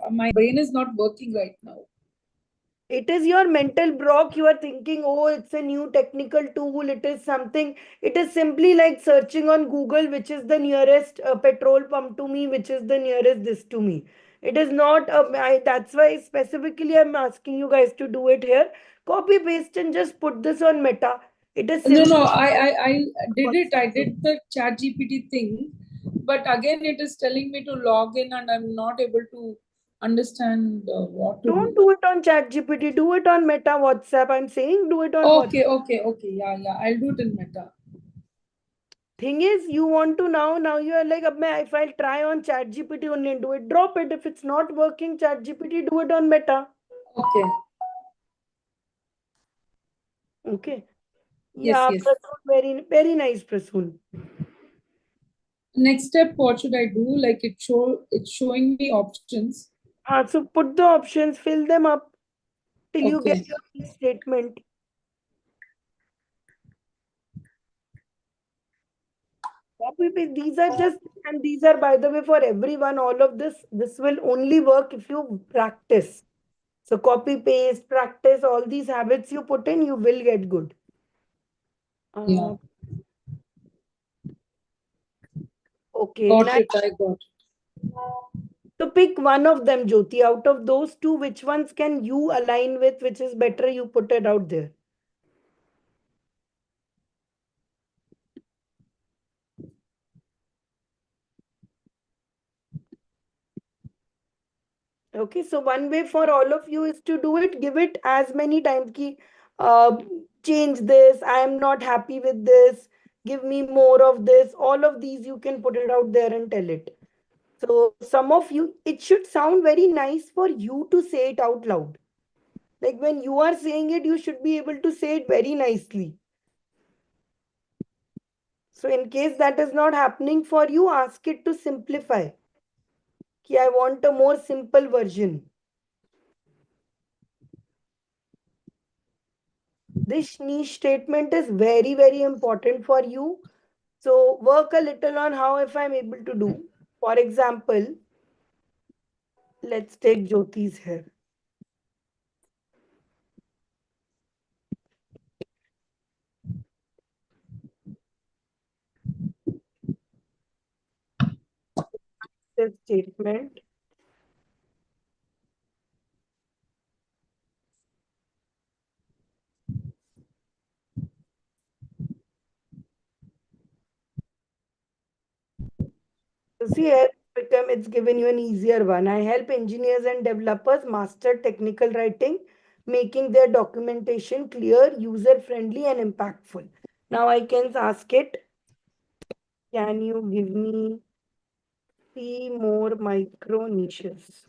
like my brain is not working right now. It is your mental block. You are thinking, oh, it's a new technical tool. It is something. It is simply like searching on Google, which is the nearest petrol pump to me, which is the nearest this to me. It is not, that's why specifically I'm asking you guys to do it here. Copy, paste, and just put this on Meta. It is No, no, simply. I did it. I did the chat GPT thing, but again, it is telling me to log in and I'm not able to understand what to Don't do. do it on ChatGPT. Do it on Meta WhatsApp. I'm saying do it on WhatsApp. Okay. Yeah, yeah. I'll do it in Meta. Thing is, you want to now you are like, "Ab if I'll try on ChatGPT only and do it, drop it. If it's not working, ChatGPT, do it on Meta." Okay. Okay. Yes, Yeah, yes. Prasoon, very, very nice, Prasoon. Next step, what should I do? Like it's showing me options. So put the options, fill them up till you get Okay. your key statement. Copy paste. These are just, and these are, by the way, for everyone. All of this will only work if you practice. So copy, paste, practice, all these habits you put in, you will get good. Yeah. Uh, okay, Got nice. it. I got it. So pick one of them, Jyoti. Out of those two, which ones can you align with? Which is better? You put it out there. Okay, so one way for all of you is to do it. Give it as many times. Ki, uh, change this. I am not happy with this. Give me more of this. All of these you can put it out there and tell it. So some of you, it should sound very nice for you to say it out loud. Like when you are saying it, you should be able to say it very nicely. So in case that is not happening for you, ask it to simplify. Ki I want a more simple version. This niche statement is very, very important for you. So work a little on how if I'm able to do. For example, let's take Jyoti's here. This statement. So see here, it's given you an easier one. I help engineers and developers master technical writing, making their documentation clear, user-friendly, and impactful. Now I can ask it, can you give me 3 more micro niches?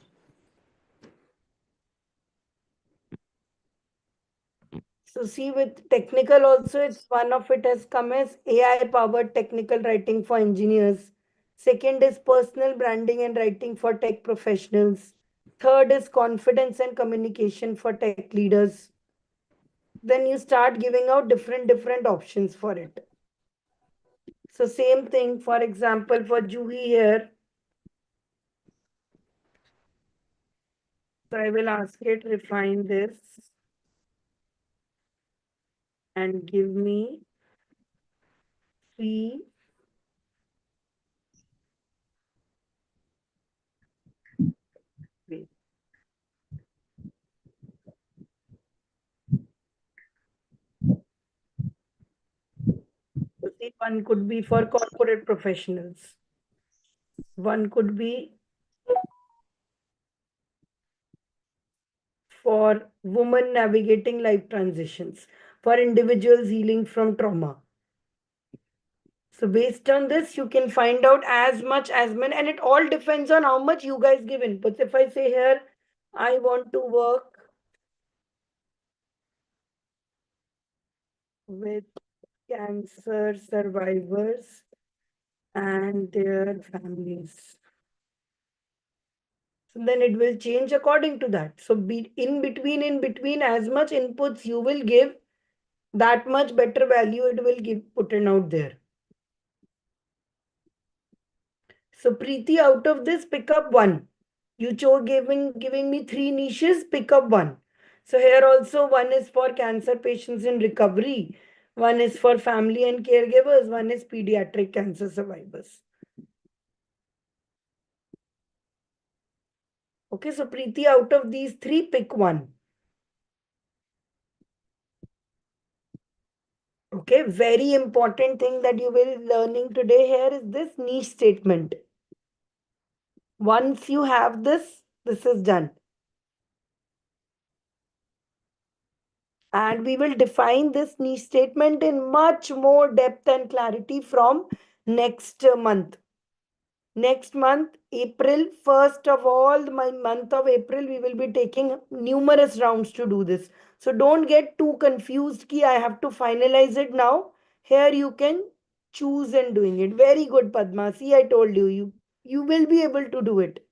So see with technical also, it's one of it has come as AI powered technical writing for engineers. Second is personal branding and writing for tech professionals. Third is confidence and communication for tech leaders. Then you start giving out different options for it. So same thing, for example, for Juhi here. So I will ask it refine this and give me three. Wait, so see, one could be for corporate professionals. One could be for women navigating life transitions, for individuals healing from trauma. So based on this, you can find out as much as many, and it all depends on how much you guys give inputs. If I say here, I want to work with cancer survivors and their families. So then it will change according to that. So be in between, as much inputs you will give, that much better value it will give put in out there. So Preeti, out of this, pick up one. You chose giving me three niches, pick up one. So here also one is for cancer patients in recovery, one is for family and caregivers, one is pediatric cancer survivors. Okay, so Preeti, out of these three, pick one. Okay, very important thing that you will learning today here is this niche statement. Once you have this, this is done. And we will define this niche statement in much more depth and clarity from next month. Next month, April, first of all, my month of April, we will be taking numerous rounds to do this. So don't get too confused ki I have to finalize it now. Here you can choose and doing it. Very good, Padma. See, I told you, you will be able to do it.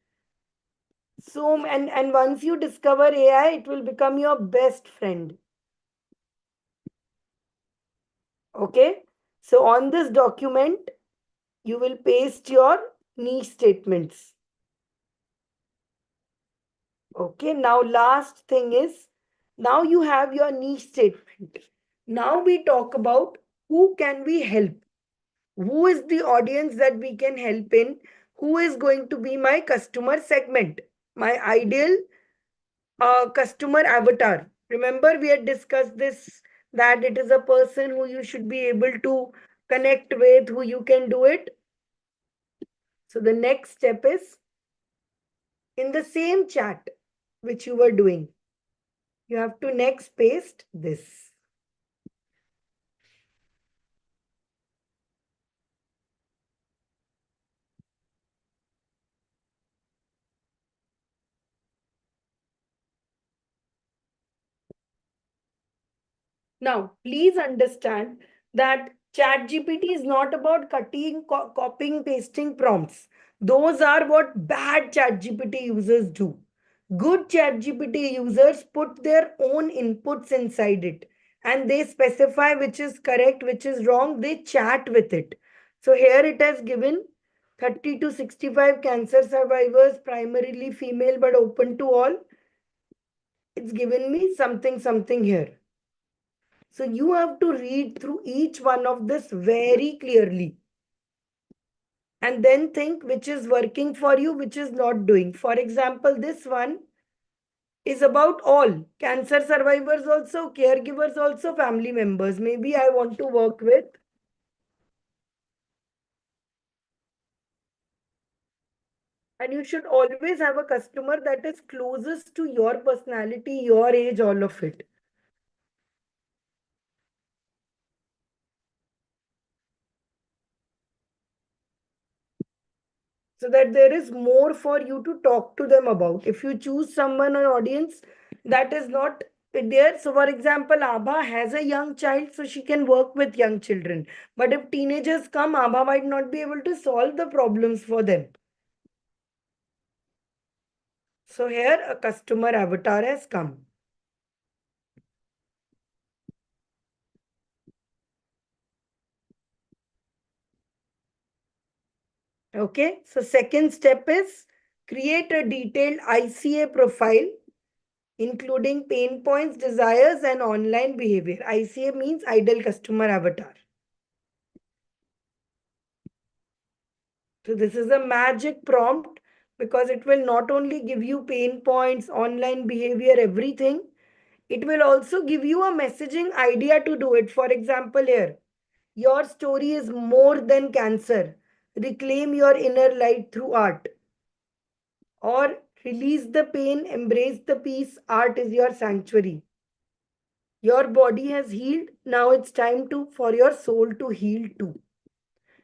So and once you discover AI, it will become your best friend. Okay. So on this document, you will paste your niche statements. Okay, now last thing is, now you have your niche statement. Now we talk about who can we help? Who is the audience that we can help in? Who is going to be my customer segment? My ideal customer avatar. Remember, we had discussed this that it is a person who you should be able to connect with, who you can do it. So the next step is in the same chat which you were doing, you have to next paste this. Now, please understand that ChatGPT is not about cutting, copying, pasting prompts. Those are what bad ChatGPT users do. Good ChatGPT users put their own inputs inside it and they specify which is correct, which is wrong. They chat with it. So here it has given 30 to 65 cancer survivors, primarily female but open to all. It's given me something, something here. So you have to read through each one of this very clearly and then think which is working for you, which is not doing. For example, this one is about all cancer survivors, also caregivers, also family members. Maybe I want to work with. And you should always have a customer that is closest to your personality, your age, all of it. So that there is more for you to talk to them about. If you choose someone, an audience that is not there, so for example, Abha has a young child, so she can work with young children. But if teenagers come, Abha might not be able to solve the problems for them. So here a customer avatar has come. Okay, so second step is create a detailed ICA profile including pain points, desires, and online behavior. ICA means ideal customer avatar. So this is a magic prompt because it will not only give you pain points, online behavior, everything. It will also give you a messaging idea to do it. For example, here, your story is more than cancer. Reclaim your inner light through art. Or release the pain, embrace the peace. Art is your sanctuary. Your body has healed. Now it's time to for your soul to heal too.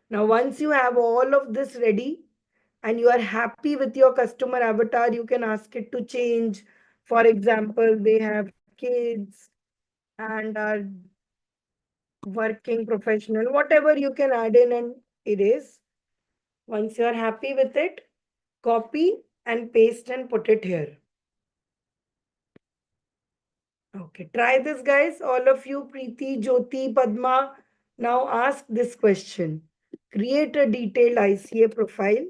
Now, once you have all of this ready and you are happy with your customer avatar, you can ask it to change. For example, they have kids and are working professional, whatever you can add in and erase. Once you are happy with it, copy and paste and put it here. Okay, try this, guys. All of you, Preeti, Jyoti, Padma, now ask this question. Create a detailed ICA profile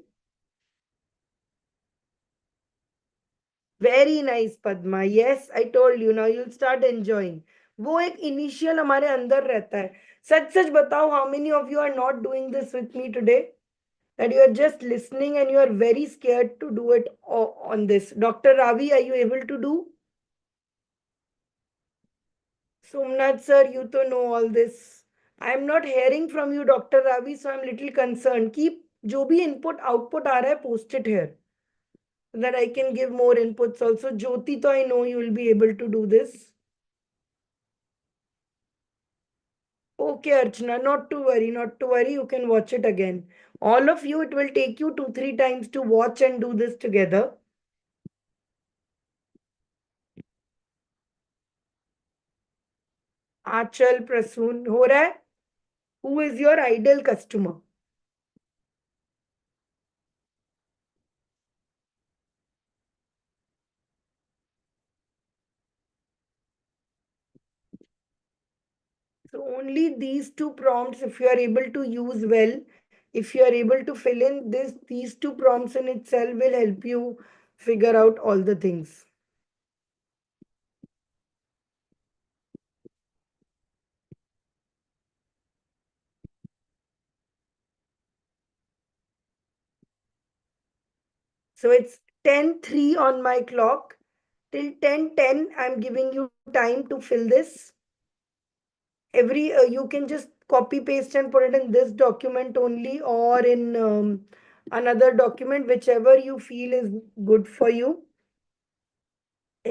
very nice Padma. Yes, I told you, now you'll start enjoying. वो एक initial हमारे अंदर रहता है. सच सच बताओ, how many of you are not doing this with me today? That you are just listening and you are very scared to do it on this. Dr. Ravi, are you able to do? Somnath sir, you to know all this. I am not hearing from you, Dr. Ravi, so I am little concerned. Keep जो भी input output आ रहा है, post it here so that I can give more inputs also. Jyoti, to I know you will be able to do this. Okay, Archana, not to worry, not to worry. You can watch it again. All of you, it will take you 2-3 times to watch and do this together. आंचल प्रसून हो रहा है. Who is your ideal customer? So only these two prompts, if you are able to use well, if you are able to fill in these two prompts in itself will help you figure out all the things. So it's 10:03 on my clock. Till 10:10, I'm giving you time to fill this. You can just copy paste and put it in this document only, or in another document, whichever you feel is good for you.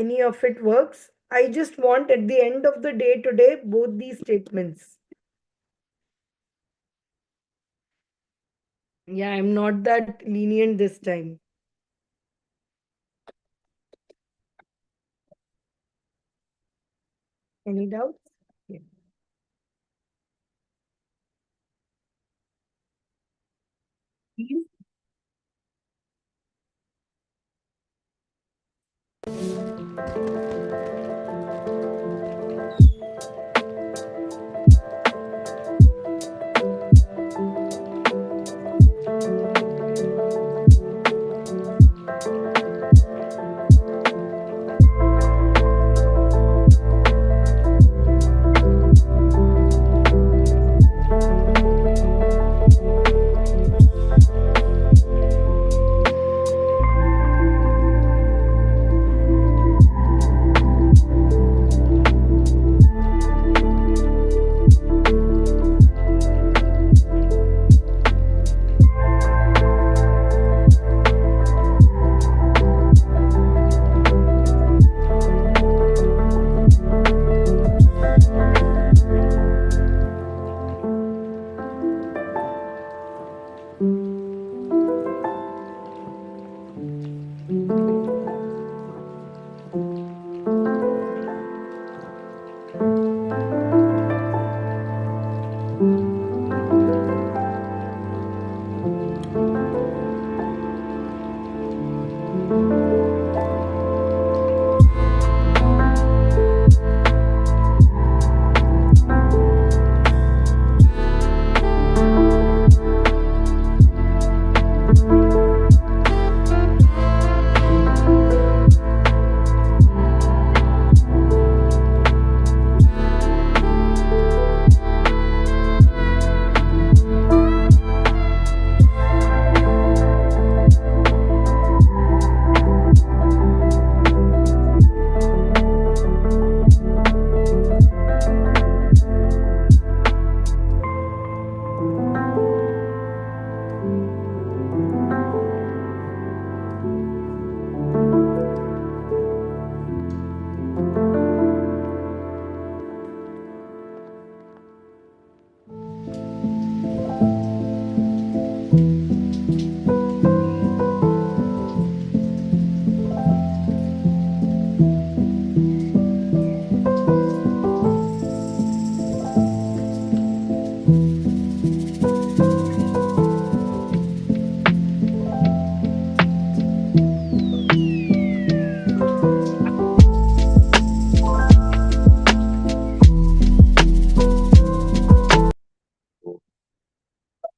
Any of it works. I just want at the end of the day today both these statements. Yeah, I'm not that lenient this time. Any doubts? Yeah. Please.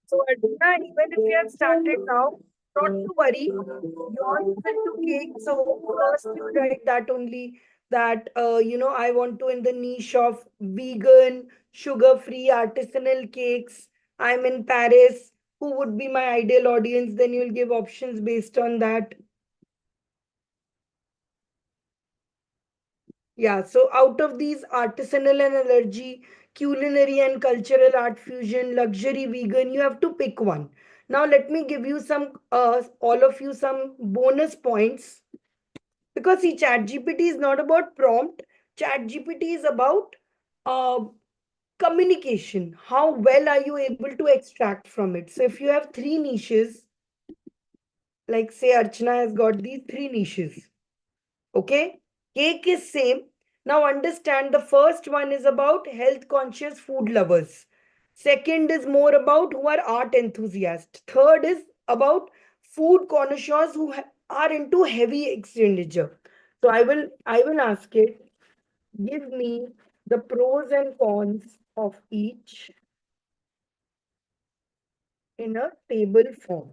So Adina, even if you have started now, Not to worry. Yours is into cake, so first you write that only that I want to in the niche of vegan, sugar-free, artisanal cakes. I'm in Paris. Who would be my ideal audience? Then you'll give options based on that. Yeah, so out of these artisanal and allergy, culinary and cultural art fusion, luxury vegan, you have to pick one. Now let me give you some all of you some bonus points because see ChatGPT is not about prompt. ChatGPT is about uh, communication. How well are you able to extract from it? So if you have three niches, like say Archana has got these three niches. Okay, cake is same. Now understand the first one is about health conscious food lovers. Second is more about who are art enthusiasts. Third is about food connoisseurs who are into heavy expenditure. So I will ask it, give me the pros and cons of each in a table form.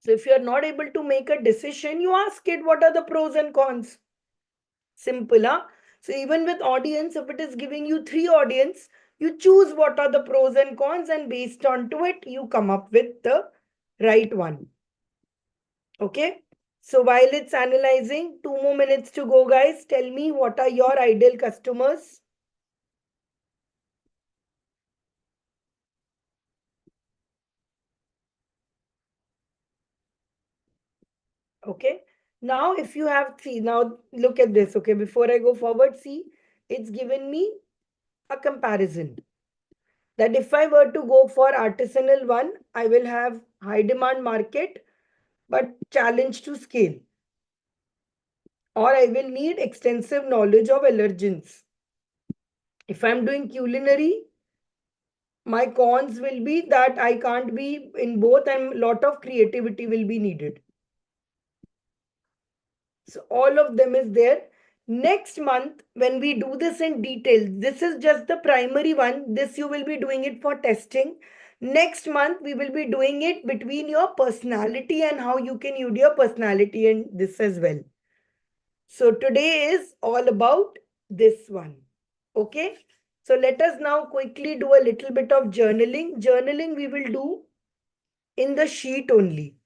So if you are not able to make a decision, you ask it what are the pros and cons. Simple, huh? So even with audience, if it is giving you three audience, you choose what are the pros and cons, and based on to it, you come up with the right one. Okay. So while it's analyzing, 2 more minutes to go, guys. Tell me what are your ideal customers? Okay. Now, if you have, see, now look at this. Okay. Before I go forward, see, it's given me a comparison that if I were to go for artisanal one, I will have high demand market but challenge to scale. Or I will need extensive knowledge of allergens. If I'm doing culinary, my cons will be that I can't be in both and a lot of creativity will be needed. So all of them is there. Next month, when we do this in detail, this is just the primary one. This you will be doing it for testing. Next month, we will be doing it between your personality and how you can use your personality in this as well. So today is all about this one. Okay. So let us now quickly do a little bit of journaling. Journaling we will do in the sheet only.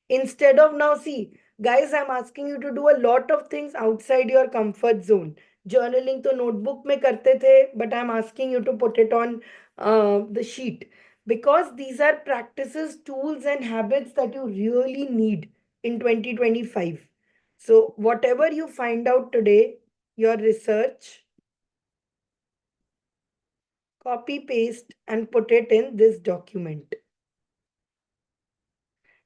Instead of now, see, guys, I'm asking you to do a lot of things outside your comfort zone. Journaling to notebook mein karte the, but I'm asking you to put it on the sheet because these are practices, tools, and habits that you really need in 2025. So, whatever you find out today, your research, copy, paste, and put it in this document.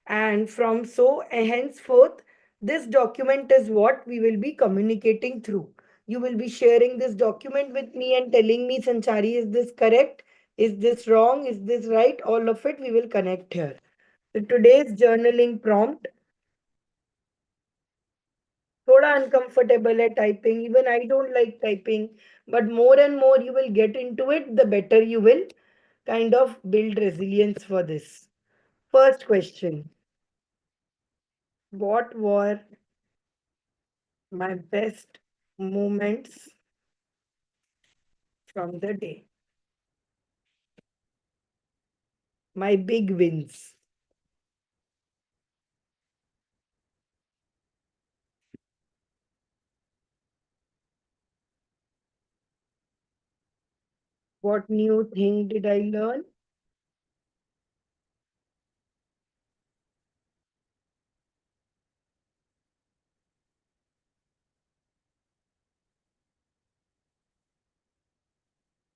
And from so henceforth, this document is what we will be communicating through. You will be sharing this document with me and telling me, Sanchari, is this correct? Is this wrong? Is this right? All of it we will connect here. So today's journaling prompt, thoda uncomfortable at typing. Even I don't like typing, but more and more you will get into it, the better you will kind of build resilience for this. First question, what were my best moments from the day? My big wins. What new thing did I learn?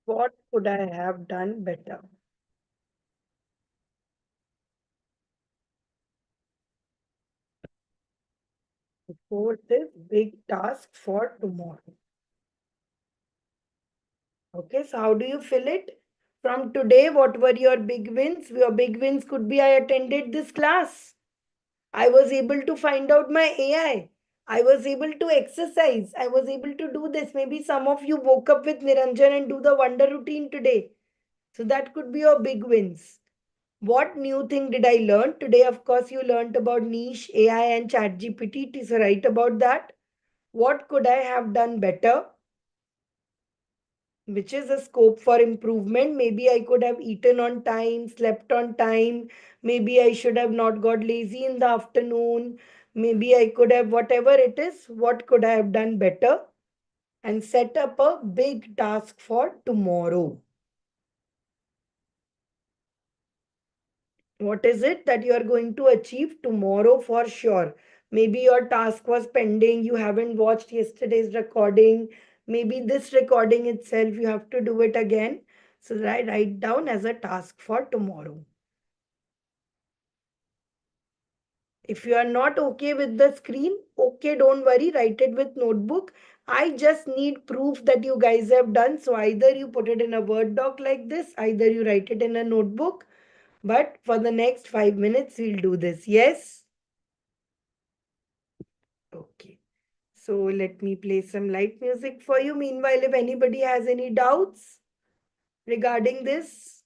What could I have done better? The fourth is big task for tomorrow. Okay, so how do you fill it? From today, what were your big wins? Your big wins could be I attended this class. I was able to find out my AI. I was able to exercise. I was able to do this. Maybe some of you woke up with Niranjan and do the wonder routine today. So that could be your big wins. What new thing did I learn? Today, of course, you learned about niche, AI, and ChatGPT. It is right about that. What could I have done better? Which is a scope for improvement. Maybe I could have eaten on time, slept on time. Maybe I should have not got lazy in the afternoon. Maybe I could have, whatever it is, what could I have done better? And set up a big task for tomorrow. What is it that you are going to achieve tomorrow for sure? Maybe your task was pending, you haven't watched yesterday's recording. Maybe this recording itself, you have to do it again. So write down as a task for tomorrow. If you are not okay with the screen, okay, don't worry, write it with notebook. I just need proof that you guys have done. So either you put it in a Word doc like this, either you write it in a notebook. But for the next 5 minutes, we'll do this. Yes? Okay. So let me play some light music for you. Meanwhile, if anybody has any doubts regarding this,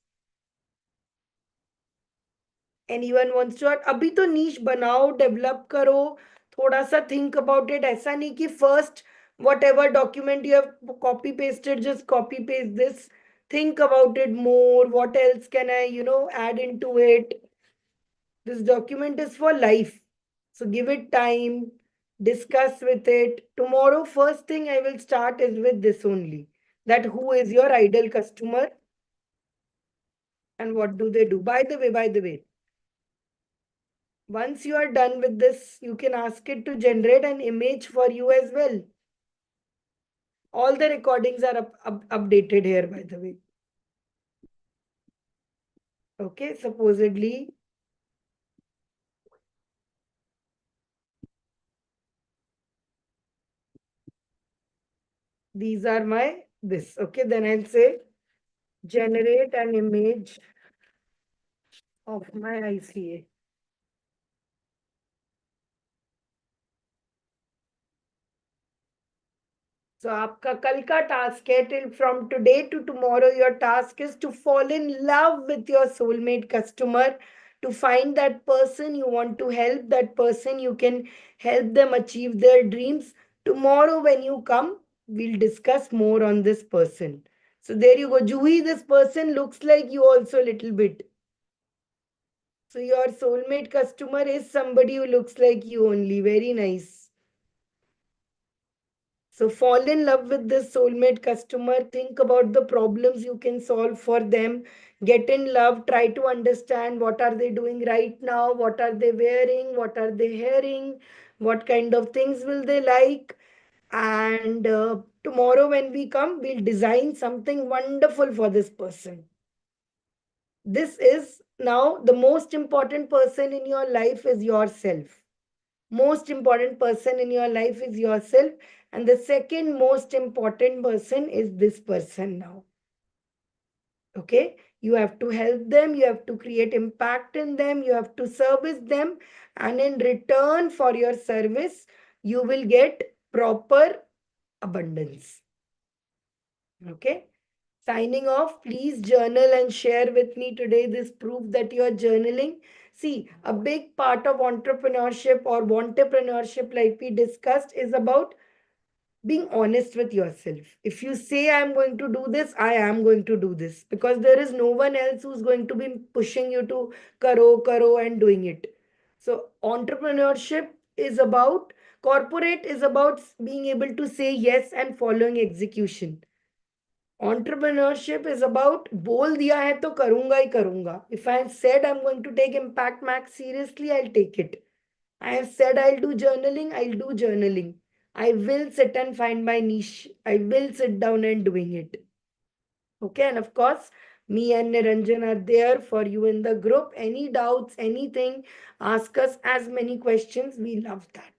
anyone wants to add, अभी तो niche बनाओ, develop करो, थोड़ा सा think about it. ऐसा नहीं कि first whatever document you have copy pasted, just copy paste this. Think about it more. What else can I, add into it? This document is for life. So give it time, discuss with it. Tomorrow, first thing I will start is with this only. That who is your ideal customer and what do they do? By the way, once you are done with this, you can ask it to generate an image for you as well. All the recordings are updated here, by the way. Okay, supposedly these are my this. Okay, then I'll say generate an image of my ICA. So आपका कल का task है till from today to tomorrow your task is to fall in love with your soulmate customer, to find that person you want to help, that person you can help them achieve their dreams. Tomorrow when you come, we'll discuss more on this person. So there you go. Juhi, this person looks like you also a little bit. So your soulmate customer is somebody who looks like you only. Very nice. So fall in love with this soulmate customer. Think about the problems you can solve for them. Get in love. Try to understand what are they doing right now. What are they wearing? What are they hearing? What kind of things will they like? And tomorrow when we come, we'll design something wonderful for this person. This is now the most important person in your life is yourself. Most important person in your life is yourself, and the second most important person is this person now. Okay, you have to help them, you have to create impact in them, you have to service them, and in return for your service you will get proper abundance. Okay, signing off. Please journal and share with me today this proof that you are journaling. See, a big part of entrepreneurship or entrepreneurship, like we discussed, is about being honest with yourself. If you say, I'm going to do this, I am going to do this, because there is no one else who's going to be pushing you to karo and doing it. So, entrepreneurship is about, corporate is about being able to say yes and following execution. Entrepreneurship is about बोल दिया है तो करूंगा ही करूंगा. If I have said I'm going to take Impact Max seriously, I'll take it. I have said I'll do journaling, I'll do journaling. I will sit and find my niche. I will sit down and doing it. Okay, and of course, me and Niranjan are there for you in the group. Any doubts, anything, ask us as many questions. We love that.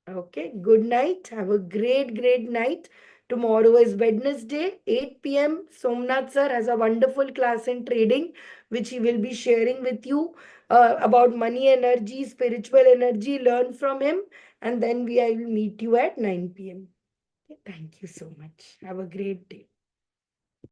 Okay, good night. Have a great, great night. Tomorrow is Wednesday, 8 p.m. Somnath sir has a wonderful class in trading, which he will be sharing with you about money energy, spiritual energy. Learn from him, and then I will meet you at 9 p.m. Thank you so much. Have a great day.